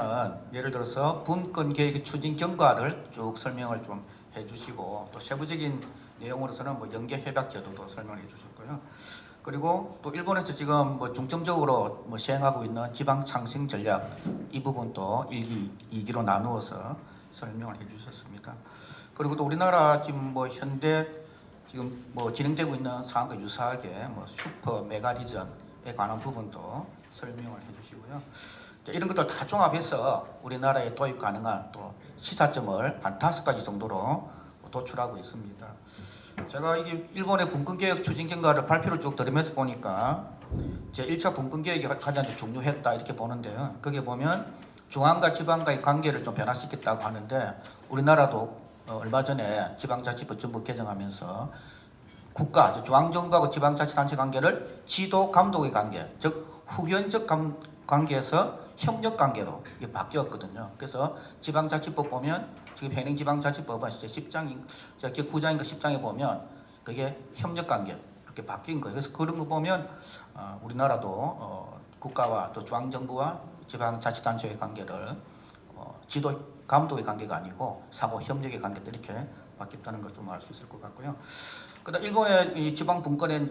예를 들어서 분권 계획의 추진 경과를 쭉 설명을 좀 해주시고 또 세부적인 내용으로서는 뭐 연계 협약 제도도 설명해 주셨고요. 그리고 또 일본에서 지금 뭐 중점적으로 뭐 시행하고 있는 지방 창생 전략 이 부분도 1기, 2기로 나누어서 설명을 해주셨습니다. 그리고 또 우리나라 지금 뭐 현대 지금 뭐 진행되고 있는 사안과 유사하게 뭐 슈퍼 메가리전에 관한 부분도 설명을 해주시고요. 이런 것들 다 종합해서 우리나라에 도입 가능한 또 시사점을 한 5가지 정도로 도출하고 있습니다. 제가 이게 일본의 분권개혁 추진경과를 발표를 쭉 들으면서 보니까 제 1차 분권개혁이 가장 중요했다 이렇게 보는데요. 거기에 보면 중앙과 지방과의 관계를 좀 변화시켰다고 하는데 우리나라도 얼마 전에 지방자치법전부 개정하면서 국가, 중앙정부하고 지방자치단체 관계를 지도 감독의 관계, 즉 후견적 관계에서 협력관계로 이게 바뀌었거든요. 그래서 지방자치법 보면 지금 현행 지방자치법은 10장인, 9장인가 10장에 보면 그게 협력관계 이렇게 바뀐 거예요. 그래서 그런 거 보면 우리나라도 국가와 또 중앙정부와 지방자치단체의 관계를 지도 감독의 관계가 아니고 사고 협력의 관계도 이렇게 바뀌었다는 걸 좀 알 수 있을 것 같고요. 그다음 일본의 이 지방 분권의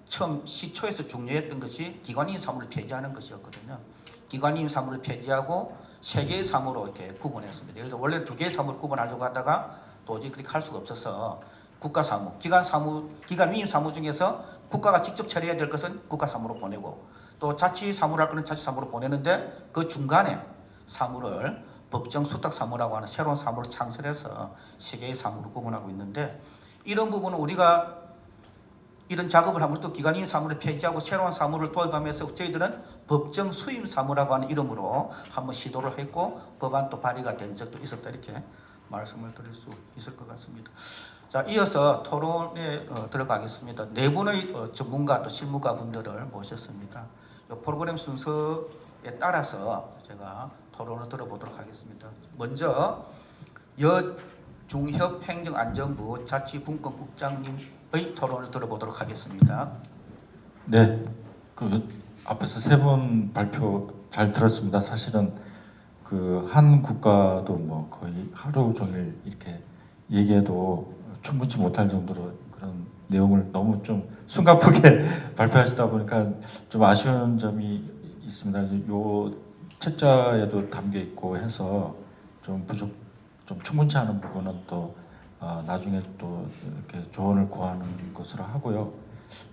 처음 시초에서 중요했던 것이 기관인 사무를 폐지하는 것이었거든요. 기관인 사무를 폐지하고 세 개의 사무로 이렇게 구분했습니다. 예를 들어 원래 두 개의 사무를 구분하려고 하다가 도저히 그렇게 할 수가 없어서 국가 사무, 기관 사무, 기관 위임 사무 중에서 국가가 직접 처리해야 될 것은 국가 사무로 보내고 또 자치 사무를 할 거는 자치 사무로 보내는데 그 중간에 사무를 법정 수탁 사무라고 하는 새로운 사무를 창설해서 세 개의 사무로 구분하고 있는데 이런 부분은 우리가 이런 작업을 하면 또 기관인 사무를 폐지하고 새로운 사무를 도입하면서 저희들은 법정 수임 사무라고 하는 이름으로 한번 시도를 했고 법안도 발의가 된 적도 있었다 이렇게 말씀을 드릴 수 있을 것 같습니다. 자, 이어서 토론에 들어가겠습니다. 네 분의 전문가 또 실무가 분들을 모셨습니다. 이 프로그램 순서에 따라서 제가 토론을 들어보도록 하겠습니다. 먼저 여중협행정안전부 자치분권국장님의 토론을 들어보도록 하겠습니다. 네, 그 앞에서 세 분 발표 잘 들었습니다. 사실은 그 한 국가도 뭐 거의 하루 종일 이렇게 얘기해도 충분치 못할 정도로 그런 내용을 너무 좀 숨가쁘게 발표하시다 보니까 좀 아쉬운 점이 있습니다. 요 책자에도 담겨 있고 해서 좀 충분치 않은 부분은 또 나중에 또 이렇게 조언을 구하는 것으로 하고요.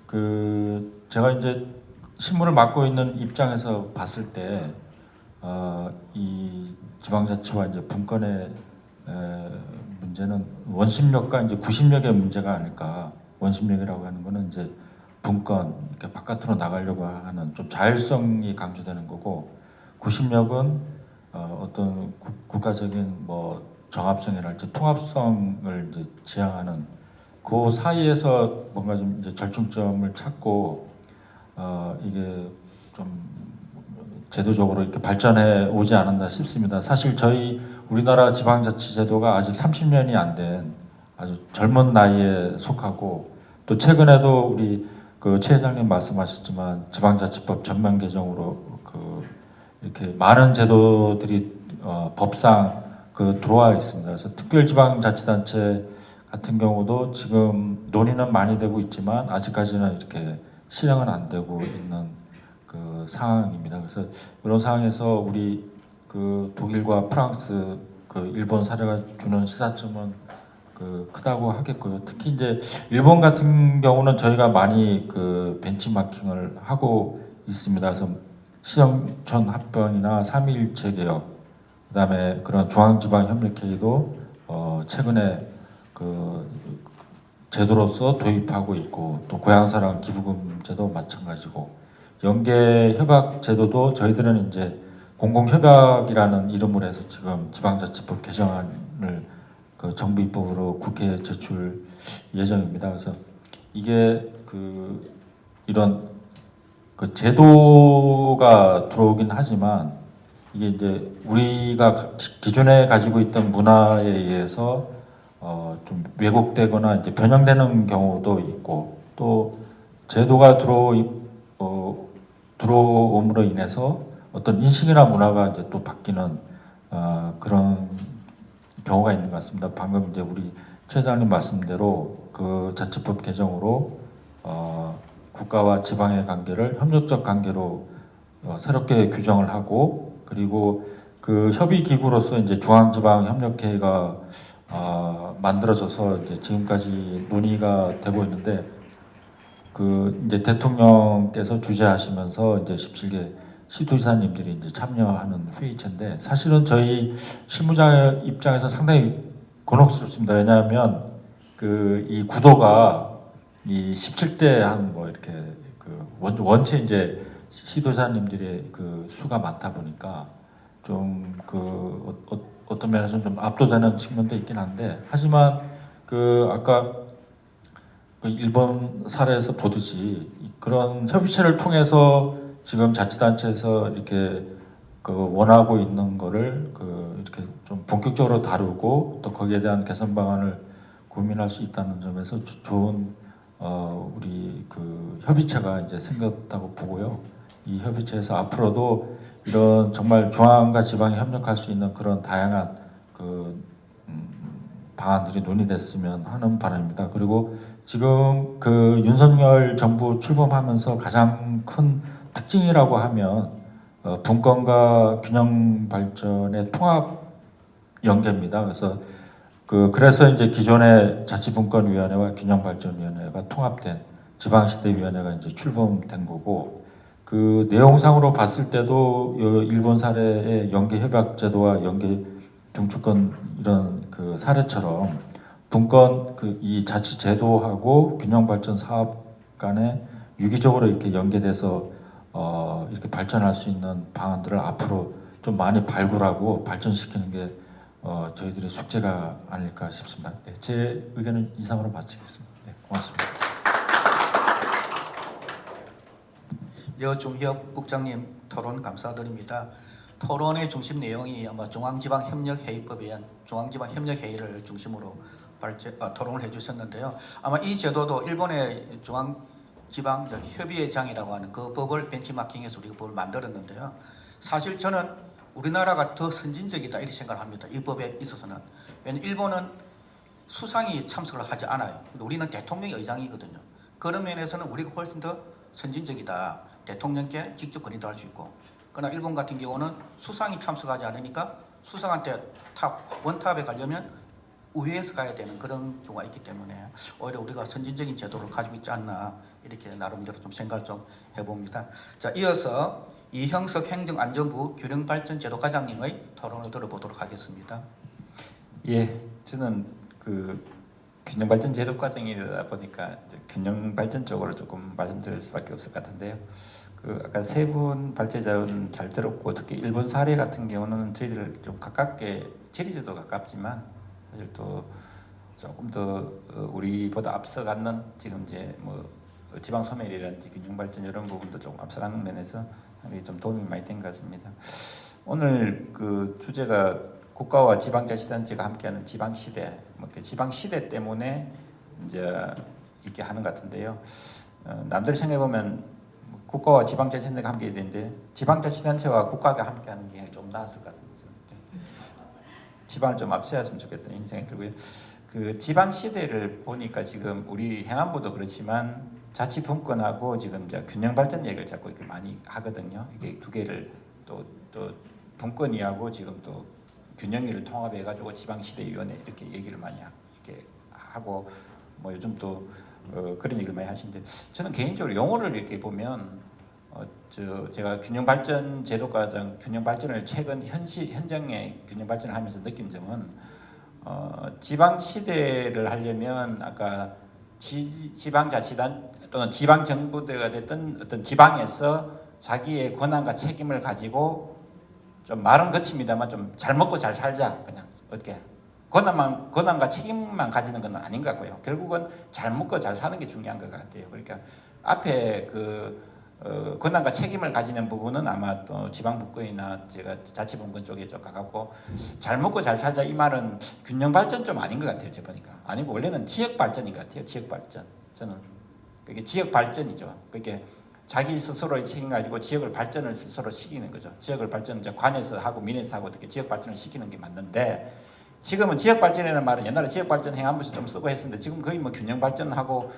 그 제가 이제 신문을 맡고 있는 입장에서 봤을 때 이 지방자치와 이제 분권의 문제는 원심력과 이제 구심력의 문제가 아닐까. 원심력이라고 하는 거는 이제 분권, 이렇게 바깥으로 나가려고 하는 좀 자율성이 강조되는 거고, 구심력은 어떤 국가적인 뭐 정합성이랄지 통합성을 이제 지향하는 그 사이에서 뭔가 좀 이제 절충점을 찾고 이게 좀 제도적으로 이렇게 발전해 오지 않았나 싶습니다. 사실 저희 우리나라 지방자치제도가 아직 30년이 안 된 아주 젊은 나이에 속하고 또 최근에도 우리 그 최 회장님 말씀하셨지만 지방자치법 전면 개정으로 그 이렇게 많은 제도들이 법상 그 들어와 있습니다. 그래서 특별지방자치단체 같은 경우도 지금 논의는 많이 되고 있지만 아직까지는 이렇게 실행은 안 되고 있는 그 상황입니다. 그래서 이런 상황에서 우리 그 독일과 프랑스, 그 일본 사례가 주는 시사점은 그 크다고 하겠고요. 특히 이제 일본 같은 경우는 저희가 많이 그 벤치마킹을 하고 있습니다. 그래서 시정촌 합병이나 3.1체 개혁, 그다음에 그런 중앙지방협력회의도 최근에 그 제도로서 도입하고 있고 또 고향사랑 기부금제도 마찬가지고 연계협약 제도도 저희들은 이제 공공협약이라는 이름으로 해서 지금 지방자치법 개정안을 그 정부 입법으로 국회에 제출 예정입니다. 그래서 이게 그 이런 그 제도가 들어오긴 하지만 이게 이제 우리가 기존에 가지고 있던 문화에 의해서 좀 왜곡되거나 이제 변형되는 경우도 있고 또 제도가 들어옴으로 인해서 어떤 인식이나 문화가 이제 또 바뀌는 그런 경우가 있는 것 같습니다. 방금 이제 우리 최 회장님 말씀대로 그 자치법 개정으로 국가와 지방의 관계를 협력적 관계로 새롭게 규정을 하고 그리고 그 협의 기구로서 이제 중앙지방협력회의가 만들어져서 이제 지금까지 논의가 되고 있는데 그 이제 대통령께서 주재하시면서 이제 17개 시도지사님들이 이제 참여하는 회의체인데 사실은 저희 실무자 입장에서 상당히 곤혹스럽습니다. 왜냐하면 그 이 구도가 이 17대 한 뭐 이렇게 그 원체 이제 시도자님들의 그 수가 많다 보니까 좀 그 어떤 면에서는 좀 압도되는 측면도 있긴 한데, 하지만 그 아까 그 일본 사례에서 보듯이 그런 협의체를 통해서 지금 자치단체에서 이렇게 그 원하고 있는 거를 그 이렇게 좀 본격적으로 다루고 또 거기에 대한 개선 방안을 고민할 수 있다는 점에서 좋은 우리 그 협의체가 이제 생겼다고 보고요. 이 협의체에서 앞으로도 이런 정말 중앙과 지방이 협력할 수 있는 그런 다양한 그 방안들이 논의됐으면 하는 바람입니다. 그리고 지금 그 윤석열 정부 출범하면서 가장 큰 특징이라고 하면 분권과 균형 발전의 통합 연계입니다. 그래서 이제 기존의 자치분권위원회와 균형발전위원회가 통합된 지방시대위원회가 이제 출범된 거고, 그 내용상으로 봤을 때도 일본 사례의 연계협약제도와 연계 중추권 이런 그 사례처럼 분권 이 자치제도하고 균형발전 사업 간에 유기적으로 이렇게 연계돼서 이렇게 발전할 수 있는 방안들을 앞으로 좀 많이 발굴하고 발전시키는 게 저희들의 숙제가 아닐까 싶습니다. 네, 제 의견은 이상으로 마치겠습니다. 네, 고맙습니다. 여중협 국장님 토론 감사드립니다. 토론의 중심 내용이 아마 중앙지방협력회의법에 의한 중앙지방협력회의를 중심으로 토론을 해주셨는데요. 아마 이 제도도 일본의 중앙지방협의회장이라고 하는 그 법을 벤치마킹해서 우리가 법을 만들었는데요. 사실 저는 우리나라가 더 선진적이다 이렇게 생각을 합니다. 이 법에 있어서는. 왜냐하면 일본은 수상이 참석을 하지 않아요. 우리는 대통령이 의장이거든요. 그런 면에서는 우리가 훨씬 더 선진적이다. 대통령께 직접 건의도 할 수 있고. 그러나 일본 같은 경우는 수상이 참석하지 않으니까 수상한테 원탑에 가려면 우회해서 가야 되는 그런 경우가 있기 때문에 오히려 우리가 선진적인 제도를 가지고 있지 않나 이렇게 나름대로 좀 생각을 좀 해봅니다. 자, 이어서 이형석 행정안전부 균형발전제도 과장님의 토론을 들어보도록 하겠습니다. 예, 저는 그 균형발전제도 과정이다 보니까 균형발전 쪽으로 조금 말씀드릴 수밖에 없을 것 같은데요. 그 아까 세 분 발제자는 잘 들었고, 특히 일본 사례 같은 경우는 저희들 좀 가깝게 지리제도 가깝지만 사실 또 조금 더 우리보다 앞서가는 지금 이제 뭐 지방 소멸이라든지 균형발전 이런 부분도 좀 앞서가는 면에서 좀 도움이 많이 된 것 같습니다. 오늘 그 주제가 국가와 지방자치단체가 함께하는 지방시대, 뭐 지방시대 때문에 이제 이렇게 하는 것 같은데요. 남들 생각해 보면 국가와 지방자치단체가 함께 되는데 지방자치단체와 국가가 함께하는 게 좀 나았을 것 같은데 지방을 좀 앞세웠으면 좋겠다는 생각이 들고요. 그 지방시대를 보니까 지금 우리 행안부도 그렇지만 자치분권하고 지금 이제 균형발전 얘기를 자꾸 이렇게 많이 하거든요. 이게 두 개를 또 분권위하고 지금 또 균형위를 통합해가지고 지방시대위원회 이렇게 얘기를 많이 이렇게 하고 뭐 요즘 또 그런 얘기를 많이 하시는데, 저는 개인적으로 용어를 이렇게 보면 제가 균형발전 제도과정 균형발전을 최근 현장의 균형발전을 하면서 느낀 점은 지방시대를 하려면 아까 지방자치단 또는 지방정부대가 됐던 어떤 지방에서 자기의 권한과 책임을 가지고 좀 말은 거칩니다만 좀 잘 먹고 잘 살자, 그냥 어떻게 권한과 책임만 가지는 건 아닌 것 같고요. 결국은 잘 먹고 잘 사는 게 중요한 것 같아요. 그러니까 앞에 그 권한과 책임을 가지는 부분은 아마 또 지방분권이나 제가 자치분권 쪽에 좀 가깝고, 잘 먹고 잘 살자 이 말은 균형발전 좀 아닌 것 같아요. 제가 보니까 아니고 원래는 지역발전인 것 같아요. 지역발전. 저는 그게 지역발전이죠. 그게 자기 스스로의 책임 가지고 지역을 발전을 스스로 시키는 거죠. 지역을 발전 이제 관에서 하고 민에서 하고 어떻게 지역 발전을 시키는 게 맞는데, 지금은 지역 발전이라는 말은 옛날에 지역 발전 행안부에서 좀 쓰고 했었는데 지금 거의 뭐 균형 발전하고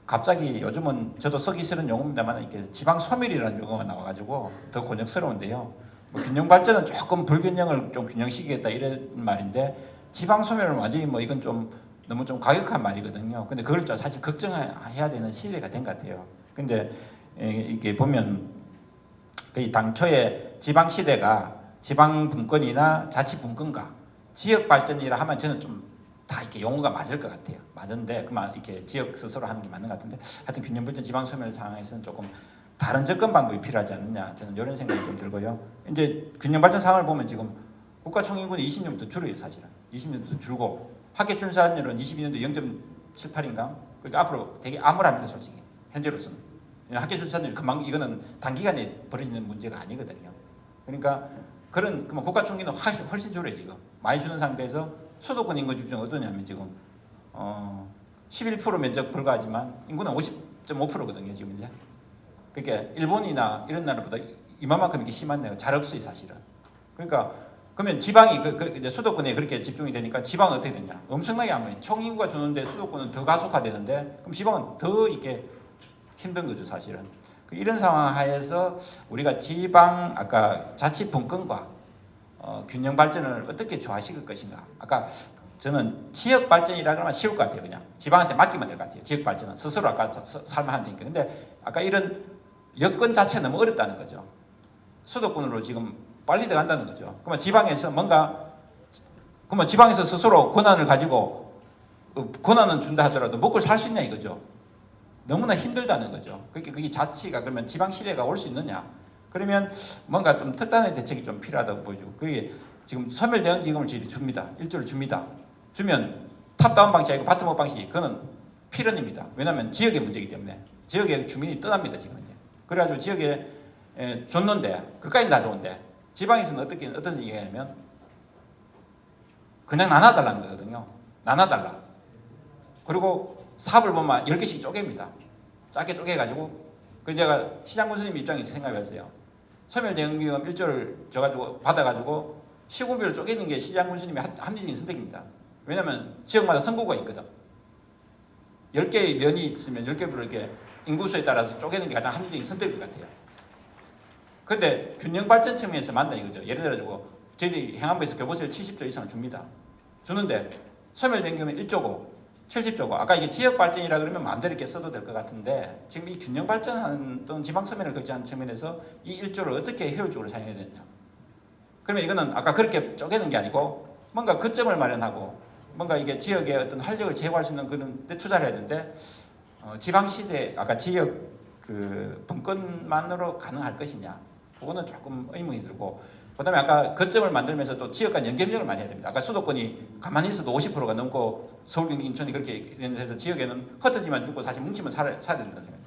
갑자기 요즘은 저도 쓰기 싫은 용어입니다만 이렇게 지방 소멸이라는 용어가 나와가지고 더 곤욕스러운데요. 뭐 균형 발전은 조금 불균형을 좀 균형시키겠다 이런 말인데, 지방 소멸은 완전히 뭐 이건 좀 너무 좀 과격한 말이거든요. 근데 그걸 사실 걱정해야 되는 시대가 된 것 같아요. 근데 이게 보면 거의 당초에 지방 시대가 지방 분권이나 자치 분권과 지역 발전이라 하면 저는 좀 다 이렇게 용어가 맞을 것 같아요. 맞는데 그만 이렇게 지역 스스로 하는 게 맞는 것 같은데 하여튼 균형 발전 지방 소멸 상황에서는 조금 다른 접근 방법이 필요하지 않느냐 저는 이런 생각이 좀 들고요. 이제 균형 발전 상황을 보면 지금 국가 총인구는 20년부터 줄어요 사실은. 20년부터 줄고 학교 출산율은 22년도 0.78인가? 그러니까 앞으로 되게 암울합니다 솔직히 현재로서는. 학교 출산율 금방 이거는 단기간에 벌어지는 문제가 아니거든요. 그러니까 그런 국가 총기는 훨씬 줄어요 지금. 많이 주는 상태에서 수도권 인구 집중은 어떠냐면 지금 11% 면적 불과하지만 인구는 50.5%거든요 지금 이제. 그러니까 일본이나 이런 나라보다 이만큼 이게 심한데요. 잘 없어요 사실은. 그러니까 그러면 지방이 이제 수도권에 그렇게 집중이 되니까 지방은 어떻게 되냐? 엄청나게 하면 총인구가 주는데 수도권은 더 가속화되는데 그럼 지방은 더 이렇게 힘든 거죠 사실은. 이런 상황 하에서 우리가 지방 아까 자치 분권과 균형 발전을 어떻게 조화시킬 것인가. 아까 저는 지역 발전이라 그러면 쉬울 것 같아요. 그냥 지방한테 맡기면 될 것 같아요. 지역 발전은 스스로 아까 살만 하면 되니까. 근데 아까 이런 여건 자체가 너무 어렵다는 거죠. 수도권으로 지금 빨리 들어간다는 거죠. 그러면 지방에서 그러면 지방에서 스스로 권한을 가지고 권한은 준다 하더라도 먹고 살 수 있냐 이거죠. 너무나 힘들다는 거죠. 그게 자치가 그러면 지방 시대가 올 수 있느냐? 그러면 뭔가 좀 특단의 대책이 좀 필요하다고 보여지고 그게 지금 소멸대응기금을 저희들이 줍니다. 1조를 줍니다. 주면 탑다운 방식이 아니고 바텀업 방식 그거는 필연입니다. 왜냐하면 지역의 문제이기 때문에 지역의 주민이 떠납니다 지금 이제. 그래가지고 지역에 줬는데 그까지는 다 좋은데 지방에서는 어떤 얘기냐면 그냥 나눠달라는 거거든요. 나눠달라. 그리고 사업을 보면 10개씩 쪼갭니다. 작게 쪼개가지고 그 제가 시장군수님 입장에서 생각해봤어요. 소멸대응기금 1조를 줘가지고 받아가지고 시군별로 쪼개는 게 시장군수님의 합리적인 선택입니다. 왜냐하면 지역마다 선거구가 있거든. 10개의 면이 있으면 10개별로 이렇게 인구수에 따라서 쪼개는 게 가장 합리적인 선택일 것 같아요. 근데 균형 발전 측면에서 만나 이거죠. 예를 들어가지고 저희들이 행안부에서 교부세를 70조 이상을 줍니다. 주는데 소멸대응기금은 1조고 70조고 아까 이게 지역 발전이라 그러면 마음대로 이렇게 써도 될 것 같은데 지금 이 균형 발전하는 또는 지방 소멸을 걱정하는 측면에서 이 1조를 어떻게 효율적으로 사용해야 되느냐. 그러면 이거는 아까 그렇게 쪼개는 게 아니고 뭔가 거점을 마련하고 뭔가 이게 지역의 어떤 활력을 제고할 수 있는 그런 데 투자를 해야 되는데 지방 시대 아까 지역 그 분권만으로 가능할 것이냐. 그거는 조금 의문이 들고 그다음에 아까 거점을 만들면서 또 지역 간 연계협력을 많이 해야 됩니다. 아까 수도권이 가만히 있어도 50%가 넘고 서울, 경기, 인천이 그렇게 해서 지역에는 흩어지만 죽고 사실 뭉치면 살아야 된다는 거예요.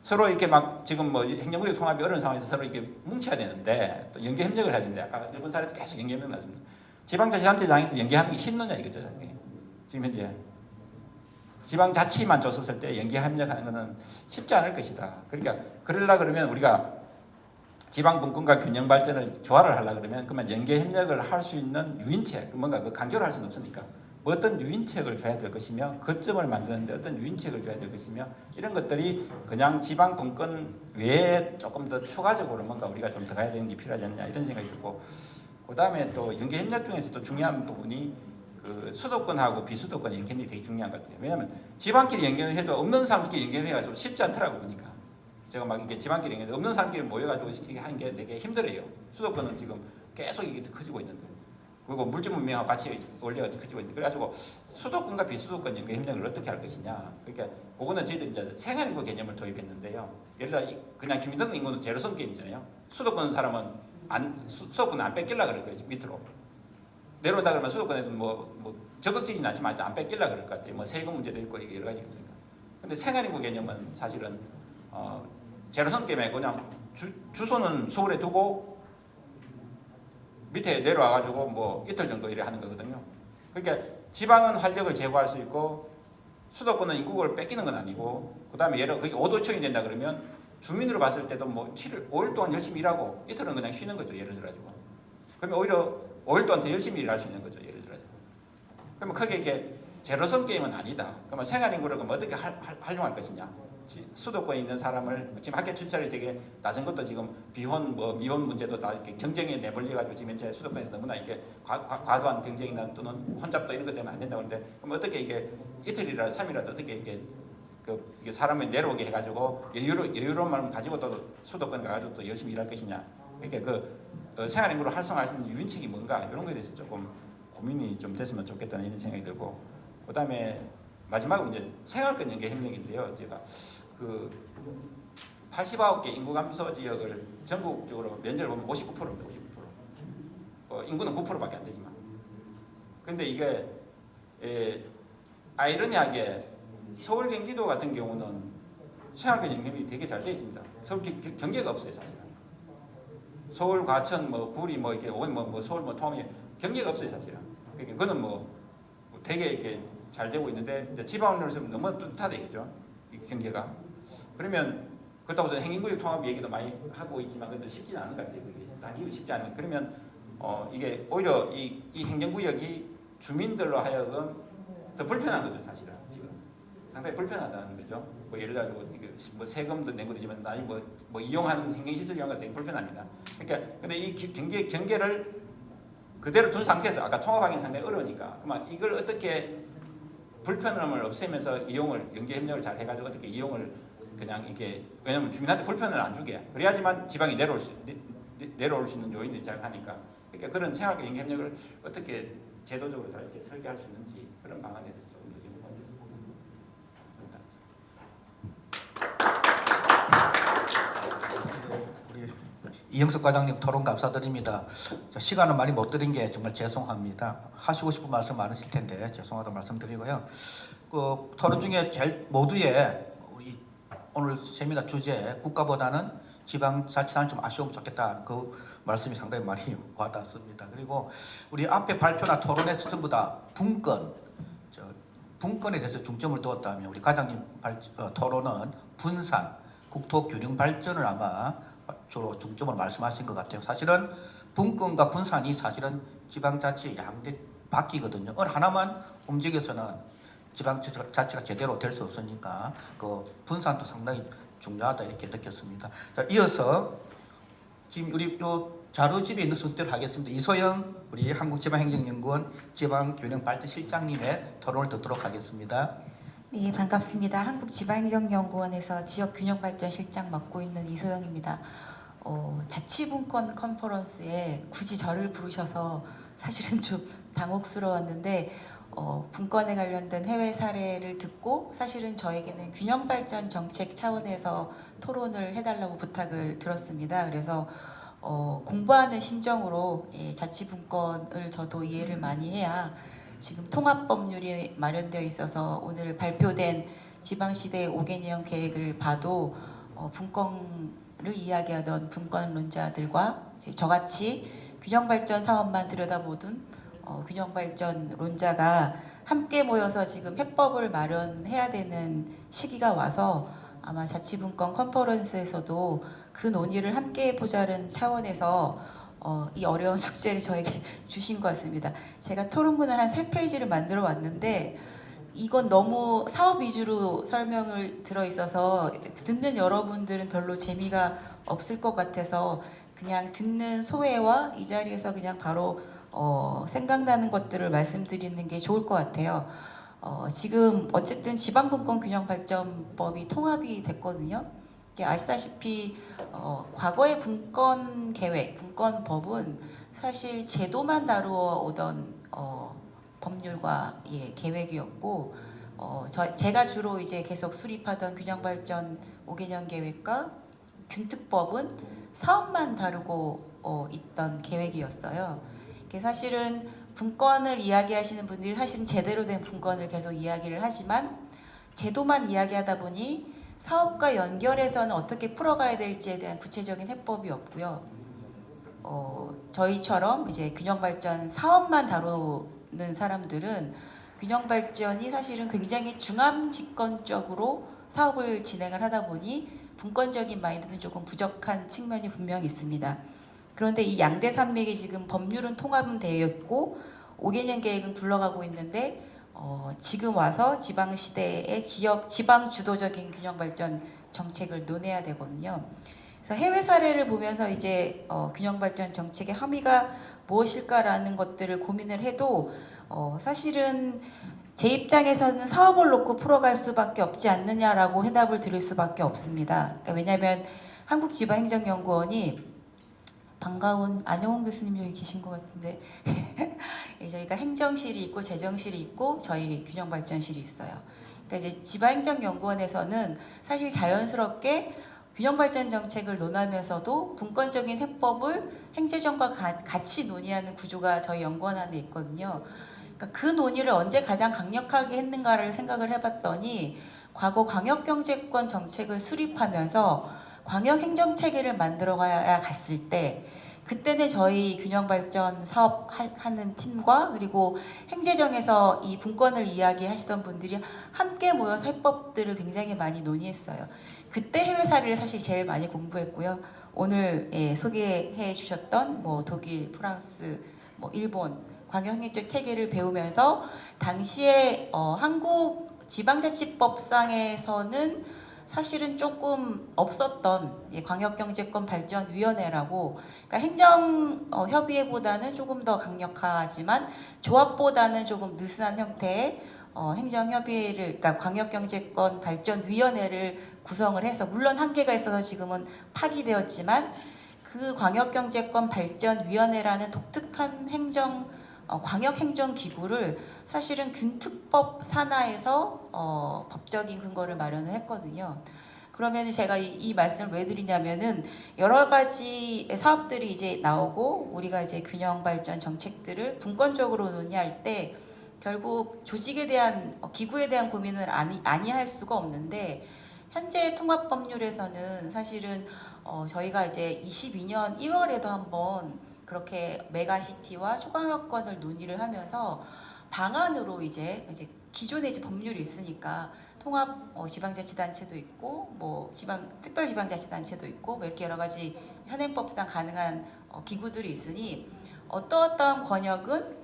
서로 이렇게 막 지금 뭐 행정구역 통합이 어려운 상황에서 서로 이렇게 뭉쳐야 되는데 또 연계협력을 해야 되는데 아까 일본 사례에서 계속 연계협력 나왔습니다. 지방자치단체장에서 연계하는 게 힘드냐 이거죠. 지금 현재 지방자치만 줬었을 때 연계협력하는 것은 쉽지 않을 것이다. 그러니까 그러려 그러면 우리가 지방 분권과 균형 발전을 조화를 하려 그러면 그러면 연계 협력을 할 수 있는 유인책 뭔가 그 강조를 할 수는 없으니까 뭐 어떤 유인책을 줘야 될 것이며 거점을 만드는데 어떤 유인책을 줘야 될 것이며 이런 것들이 그냥 지방 분권 외에 조금 더 추가적으로 뭔가 우리가 좀 더 가야 되는 게 필요하지 않냐 이런 생각이 들고 그다음에 또 연계 협력 중에서 또 중요한 부분이 그 수도권하고 비수도권 연계협력이 되게 중요한 것 같아요. 왜냐하면 지방끼리 연계해도 없는 사람끼리 연계하기가 좀 쉽지 않더라고 보니까. 제가 막 이게 지방끼리 연계 없는 사람끼리 모여가지고 이게 하는 게 되게 힘들어요. 수도권은 지금 계속 이게 커지고 있는데 그리고 물질 문명하고 같이 올려가지고 커지고 있는데 그래가지고 수도권과 비수도권 연계 협력을 어떻게 할 것이냐. 그러니까 그거는 저희들이 이제 생활인구 개념을 도입했는데요. 예를 들어 그냥 주민등록 인구는 제로섬 게임이잖아요. 수도권 사람은 수도권은 안 뺏길라 그럴 거예요. 밑으로 내려온다 그러면 수도권에도 뭐 적극적이진 않지만 안 뺏길라 그럴 것 같아요. 뭐 세금 문제도 있고 이게 여러 가지 있으니까. 근데 생활인구 개념은 사실은 제로섬 게임에 그냥 주소는 서울에 두고 밑에 내려와가지고 뭐 이틀 정도 일을 하는 거거든요. 그러니까 지방은 활력을 제고할 수 있고 수도권은 인구를 뺏기는 건 아니고 그다음에 예를 그게 5도청이 된다 그러면 주민으로 봤을 때도 뭐 7일, 5일 동안 열심히 일하고 이틀은 그냥 쉬는 거죠. 예를 들어가지고. 그러면 오히려 5일 동안 더 열심히 일할 수 있는 거죠. 예를 들어가지고. 그러면 크게 이게 제로섬 게임은 아니다. 그러면 생활인구를 그럼 어떻게 활용할 것이냐. 수도권에 있는 사람을 지금 학교 출산이 되게 낮은 것도 지금 비혼 뭐 미혼 문제도 다 이렇게 경쟁에 내몰려 가지고 지금 현재 수도권에서 너무나 이렇게 과도한 경쟁이나 또는 혼잡도 이런 것 때문에 안 된다고 하는데 그럼 어떻게 이게 이틀이라도 3일이라도 어떻게 이게 사람을 내려오게 해가지고 여유로운 마음 가지고 또 수도권 가가지고 또 열심히 일할 것이냐. 그러니까 그 생활인구를 활성화할 수 있는 유인책이 뭔가 이런 거에 대해서 조금 고민이 좀 됐으면 좋겠다는 이런 생각이 들고 그다음에 마지막으로 이제 생활권 연계 협력인데요. 제가 그 89개 인구 감소 지역을 전국적으로 면적을 보면 59%입니다. 59%. 인구는 9%밖에 안 되지만. 근데 이게 아이러니하게 서울 경기도 같은 경우는 생활권 연계이 되게 잘 되어 있습니다. 서울 경계가 없어요, 사실은. 서울 과천 뭐 구리 뭐 이렇게 뭐 서울 뭐 통합이 경계가 없어요, 사실은. 그러니까 그거는 뭐 되게 이렇게 잘 되고 있는데 이제 지방으로 좀 너무 뚜렷하되겠죠, 이 경계가. 그러면 그렇다고 해서 행인구역 통합 얘기도 많이 하고 있지만 그것도 쉽지는 않은 것 같아요. 그게 단기로 쉽지 않은. 그러면 이게 오히려 이 행정구역이 주민들로 하여금 더 불편한 거죠, 사실은. 지금 상당히 불편하다는 거죠. 뭐 예를 들어 뭐 세금도 내고 그러지만 나중에 뭐 이용하는 행정시설 이용가 되게 불편합니다. 그러니까 근데 이 경계를 그대로 둔 상태에서 아까 통합하기 상당히 어려우니까 그만 이걸 어떻게 불편함을 없애면서 이용을 연계 협력을 잘 해가지고 어떻게 이용을 그냥 이렇게 왜냐면 주민한테 불편을 안 주게 그래야지만 지방이 내려올 수 있는 요인이 잘 하니까 그러니까 그런 생활과 연계 협력을 어떻게 제도적으로 잘 이렇게 설계할 수 있는지 그런 방안에 대해서 조금 더 연구하겠습니다. 우리 이영석 과장님 토론 감사드립니다. 시간은 많이 못 드린 게 정말 죄송합니다. 하시고 싶은 말씀 많으실 텐데 죄송하다고 말씀드리고요. 그 토론 중에 제일 모두의 우리 오늘 세미나 주제 국가보다는 지방자치단은 좀 아쉬우면 좋겠다 그 말씀이 상당히 많이 와닿습니다. 그리고 우리 앞에 발표나 토론에서 전부 다 분권에 대해서 중점을 두었다면 우리 과장님 토론은 분산, 국토균형 발전을 아마 주로 중점으로 말씀하신 것 같아요. 사실은 분권과 분산이 사실은 지방자치의 양대 바뀌거든요. 어느 하나만 움직여서는 지방자치가 제대로 될 수 없으니까 그 분산도 상당히 중요하다 이렇게 느꼈습니다. 자, 이어서 지금 우리 요 자료집에 있는 순서대로 하겠습니다. 이소영 우리 한국지방행정연구원 지방균형발전실장님의 토론을 듣도록 하겠습니다. 네, 반갑습니다. 한국지방행정연구원에서 지역균형발전실장 맡고 있는 이소영입니다. 자치분권 컨퍼런스에 굳이 저를 부르셔서 사실은 좀 당혹스러웠는데 분권에 관련된 해외 사례를 듣고 사실은 저에게는 균형발전 정책 차원에서 토론을 해달라고 부탁을 들었습니다. 그래서 공부하는 심정으로 자치분권을 저도 이해를 많이 해야 지금 통합법률이 마련되어 있어서 오늘 발표된 지방시대 5개년 계획을 봐도 분권을 이야기하던 분권론자들과 이제 저같이 균형발전 사업만 들여다보던 균형발전론자가 함께 모여서 지금 해법을 마련해야 되는 시기가 와서 아마 자치분권 컨퍼런스에서도 그 논의를 함께 해보자는 차원에서 이 어려운 숙제를 저에게 주신 것 같습니다. 제가 토론문을 한 3페이지를 만들어 왔는데 이건 너무 사업 위주로 설명을 들어있어서 듣는 여러분들은 별로 재미가 없을 것 같아서 그냥 듣는 소회와 이 자리에서 그냥 바로 생각나는 것들을 말씀드리는 게 좋을 것 같아요. 지금 어쨌든 지방분권균형발전법이 통합이 됐거든요. 아시다시피 과거의 분권계획, 분권법은 사실 제도만 다루어 오던 법률과 계획이었고 제가 주로 이제 계속 수립하던 균형발전 5개년 계획과 균특법은 사업만 다루고 있던 계획이었어요. 사실은 분권을 이야기하시는 분들이 사실은 제대로 된 분권을 계속 이야기를 하지만 제도만 이야기하다 보니 사업과 연결해서는 어떻게 풀어가야 될지에 대한 구체적인 해법이 없고요. 저희처럼 이제 균형발전 사업만 다루는 사람들은 균형발전이 사실은 굉장히 중앙집권적으로 사업을 진행을 하다 보니 분권적인 마인드는 조금 부족한 측면이 분명히 있습니다. 그런데 이 양대 산맥이 지금 법률은 통합은 되어 있고 5개년 계획은 굴러가고 있는데 지금 와서 지방시대의 지방 주도적인 균형발전 정책을 논해야 되거든요. 그래서 해외 사례를 보면서 이제 균형발전 정책의 함의가 무엇일까라는 것들을 고민을 해도 사실은 제 입장에서는 사업을 놓고 풀어갈 수밖에 없지 않느냐라고 해답을 드릴 수밖에 없습니다. 그러니까 왜냐하면 한국지방행정연구원이 반가운 안영훈 교수님 여기 계신 것 같은데 저희가 행정실이 있고 재정실이 있고 저희 균형발전실이 있어요. 그러니까 이제 지방행정연구원에서는 사실 자연스럽게 균형발전 정책을 논하면서도 분권적인 해법을 행재정과 같이 논의하는 구조가 저희 연구원 안에 있거든요. 그러니까 그 논의를 언제 가장 강력하게 했는가를 생각을 해봤더니 과거 광역경제권 정책을 수립하면서 광역행정체계를 만들어가야 갔을 때 그때는 저희 균형발전 사업 하는 팀과 그리고 행재정에서 이 분권을 이야기하시던 분들이 함께 모여서 해법들을 굉장히 많이 논의했어요. 그때 해외 사례를 사실 제일 많이 공부했고요. 오늘 소개해 주셨던 뭐 독일, 프랑스, 뭐 일본 광역행정적 체계를 배우면서 당시에 한국 지방자치법상에서는 사실은 조금 없었던 광역경제권 발전위원회라고, 그러니까 행정협의회보다는 조금 더 강력하지만 조합보다는 조금 느슨한 형태의 행정협의회를, 그러니까 광역경제권 발전위원회를 구성을 해서, 물론 한계가 있어서 지금은 파기되었지만 그 광역경제권 발전위원회라는 독특한 광역행정기구를 사실은 균특법 산하에서 법적인 근거를 마련을 했거든요. 그러면 제가 이 말씀을 왜 드리냐면은 여러 가지 사업들이 이제 나오고 우리가 이제 균형발전 정책들을 분권적으로 논의할 때 결국 조직에 대한 기구에 대한 고민을 아니할 수가 없는데, 현재 통합법률에서는 사실은 저희가 이제 22년 1월에도 한번 그렇게 메가시티와 초광역권을 논의를 하면서 방안으로 이제 기존에 이제 법률이 있으니까 통합 지방자치단체도 있고 뭐 특별지방자치단체도 있고 뭐 이렇게 여러 가지 현행법상 가능한 기구들이 있으니 어떠한 권역은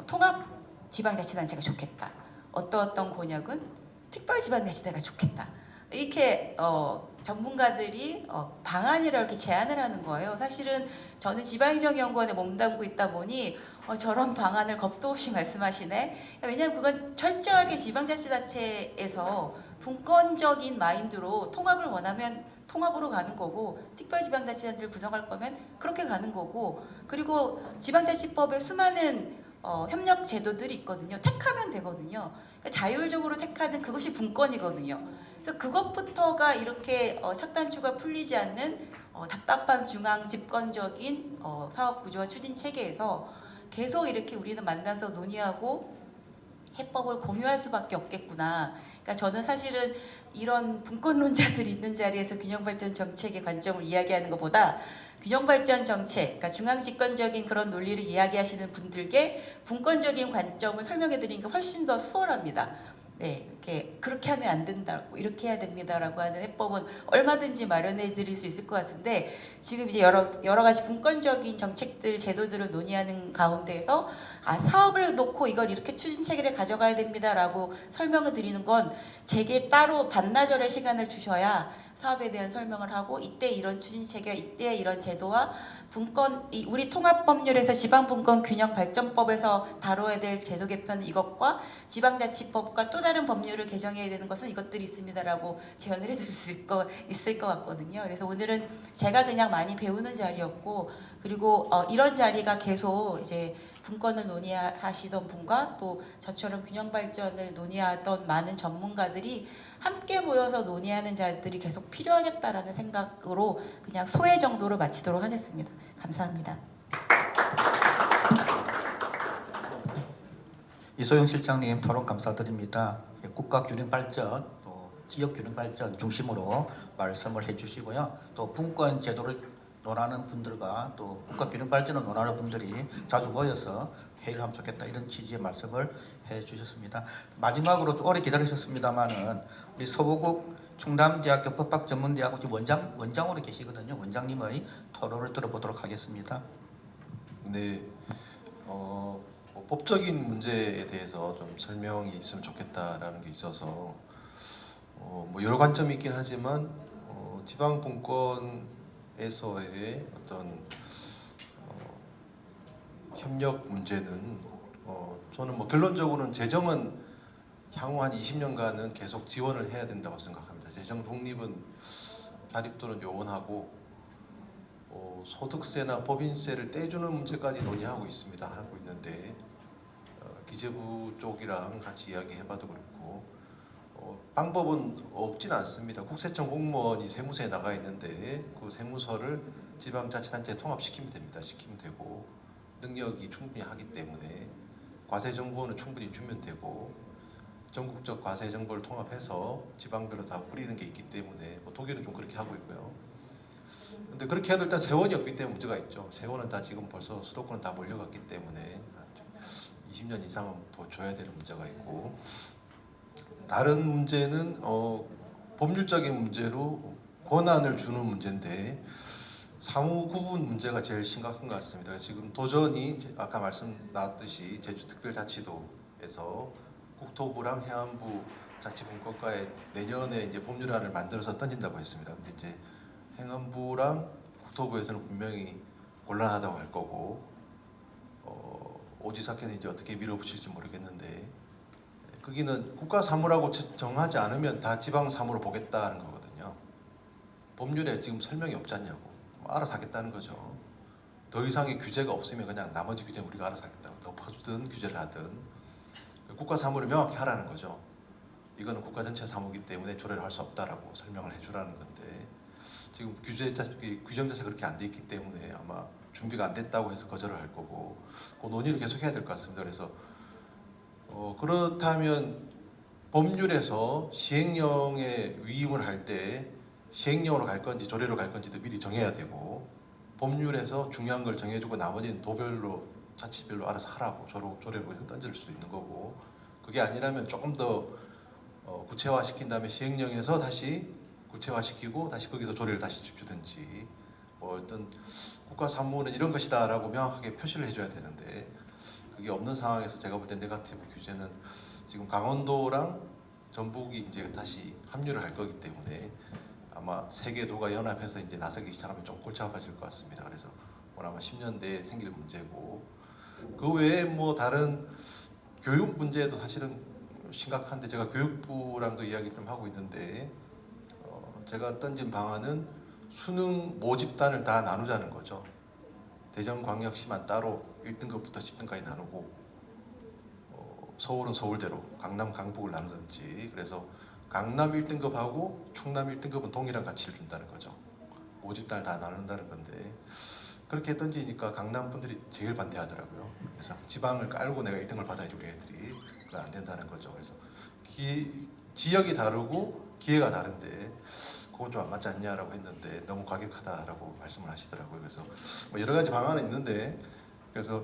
통합 지방자치단체가 좋겠다. 어떤 권역은 특별지방자치단체가 좋겠다. 이렇게 전문가들이 방안이라 이렇게 제안을 하는 거예요. 사실은 저는 지방행정연구원에 몸담고 있다 보니 저런 방안을 겁도 없이 말씀하시네. 왜냐하면 그건 철저하게 지방자치단체에서 분권적인 마인드로 통합을 원하면 통합으로 가는 거고, 특별지방자치단체를 구성할 거면 그렇게 가는 거고, 그리고 지방자치법에 수많은 협력 제도들이 있거든요. 택하면 되거든요. 그러니까 자율적으로 택하는 그것이 분권이거든요. 그래서 그것부터가 이렇게 첫 단추가 풀리지 않는 답답한 중앙 집권적인 사업 구조와 추진 체계에서 계속 이렇게 우리는 만나서 논의하고 해법을 공유할 수밖에 없겠구나. 그러니까 저는 사실은 이런 분권론자들이 있는 자리에서 균형발전 정책의 관점을 이야기하는 것보다 균형발전 정책, 그러니까 중앙집권적인 그런 논리를 이야기하시는 분들께 분권적인 관점을 설명해 드리는 게 훨씬 더 수월합니다. 네, 이렇게 그렇게 하면 안 된다고, 이렇게 해야 됩니다라고 하는 해법은 얼마든지 마련해 드릴 수 있을 것 같은데, 지금 이제 여러 가지 분권적인 정책들, 제도들을 논의하는 가운데에서 사업을 놓고 이걸 이렇게 추진 체계를 가져가야 됩니다라고 설명을 드리는 건 제게 따로 반나절의 시간을 주셔야 사업에 대한 설명을 하고, 이때 이런 추진 체계, 이때 이런 제도와 분권, 우리 통합법률에서 지방분권 균형 발전법에서 다뤄야 될 제도 개편 이것과 지방자치법과 또 다른 법률을 개정해야 되는 것은 이것들이 있습니다라고 제언을 해줄 수 있을 것 같거든요. 그래서 오늘은 제가 그냥 많이 배우는 자리였고, 그리고 이런 자리가 계속 이제 분권을 논의하시던 분과 또 저처럼 균형 발전을 논의하던 많은 전문가들이 함께 모여서 논의하는 자들이 계속 필요하겠다라는 생각으로 그냥 소회 정도로 마치도록 하겠습니다. 감사합니다. 이소영 실장님 토론 감사드립니다. 국가균형발전, 또 지역균형발전 중심으로 말씀을 해주시고요. 또 분권 제도를 논하는 분들과 또 국가균형발전을 논하는 분들이 자주 모여서 회의를 하면 좋겠다, 이런 취지의 말씀을 해주셨습니다. 마지막으로 좀 오래 기다리셨습니다만은 우리 서보국 충남대학교 법학전문대학원 원장으로 계시거든요. 원장님의 토론을 들어보도록 하겠습니다. 네, 뭐 법적인 문제에 대해서 좀 설명이 있으면 좋겠다라는 게 있어서 뭐 여러 관점이 있긴 하지만 지방 분권에서의 어떤 협력 문제는 저는 뭐 결론적으로는 재정은 향후 한 20년간은 계속 지원을 해야 된다고 생각합니다. 재정 독립은 자립도는 요원하고 소득세나 법인세를 떼주는 문제까지 논의하고 있습니다. 하고 있는데 기재부 쪽이랑 같이 이야기해봐도 그렇고 방법은 없진 않습니다. 국세청 공무원이 세무서에 나가 있는데 그 세무서를 지방자치단체에 통합시키면 됩니다. 시키면 되고 능력이 충분히 하기 때문에 과세 정보는 충분히 주면 되고 전국적 과세 정보를 통합해서 지방별로 다 뿌리는 게 있기 때문에 독일은 좀 그렇게 하고 있고요. 근데 그렇게 해도 일단 세원이 없기 때문에 문제가 있죠. 세원은 다 지금 벌써 수도권은 다 몰려갔기 때문에 20년 이상은 줘야 되는 문제가 있고, 다른 문제는 법률적인 문제로 권한을 주는 문제인데 사무 구분 문제가 제일 심각한 것 같습니다. 지금 도전이 아까 말씀 나왔듯이 제주특별자치도에서 국토부랑 해안부 자치분권과에 내년에 이제 법률안을 만들어서 던진다고 했습니다. 근데 이제 행안부랑 국토부에서는 분명히 곤란하다고 할 거고 오지사께서 이제 어떻게 밀어붙일지 모르겠는데 거기는 국가 사무라고 정하지 않으면 다 지방 사무로 보겠다는 거거든요. 법률에 지금 설명이 없지 않냐고. 알아서 하겠다는 거죠. 더 이상의 규제가 없으면 그냥 나머지 규제는 우리가 알아서 하겠다고 덮어주든 규제를 하든 국가 사무를 명확히 하라는 거죠. 이거는 국가 전체 사무이기 때문에 조례를 할 수 없다라고 설명을 해주라는 건데 지금 규정 자체가 그렇게 안 돼 있기 때문에 아마 준비가 안 됐다고 해서 거절을 할 거고 그 논의를 계속 해야 될 것 같습니다. 그래서 그렇다면 법률에서 시행령에 위임을 할 때 시행령으로 갈 건지 조례로 갈 건지도 미리 정해야 되고 법률에서 중요한 걸 정해주고 나머지는 도별로 자치별로 알아서 하라고 조례로 던질 수도 있는 거고 그게 아니라면 조금 더 구체화시킨 다음에 시행령에서 다시 구체화시키고 다시 거기서 조례를 다시 주든지 뭐 어떤 국가 사무는 이런 것이다라고 명확하게 표시를 해줘야 되는데 그게 없는 상황에서 제가 볼 때 네거티브 규제는 지금 강원도랑 전북이 이제 다시 합류를 할 거기 때문에 아마 세 개 도가 연합해서 이제 나서기 시작하면 좀 골치 아파질 것 같습니다. 그래서 아마 10년 내에 생길 문제고 그 외에 뭐 다른 교육 문제도 사실은 심각한데 제가 교육부랑도 이야기 좀 하고 있는데 제가 던진 방안은 수능 모집단을 다 나누자는 거죠. 대전광역시만 따로 1등급부터 10등까지 나누고 서울은 서울대로 강남 강북을 나누든지 그래서 강남 1등급하고 충남 1등급은 동일한 가치를 준다는 거죠. 모집단을 다 나눈다는 건데 그렇게 던지니까 강남 분들이 제일 반대하더라고요. 그래서 지방을 깔고 내가 1등을 받아야지 우리 애들이 그건 안 된다는 거죠. 그래서 지역이 다르고 기회가 다른데 그건 좀 안 맞지 않냐라고 했는데 너무 과격하다라고 말씀을 하시더라고요. 그래서 뭐 여러 가지 방안은 있는데 그래서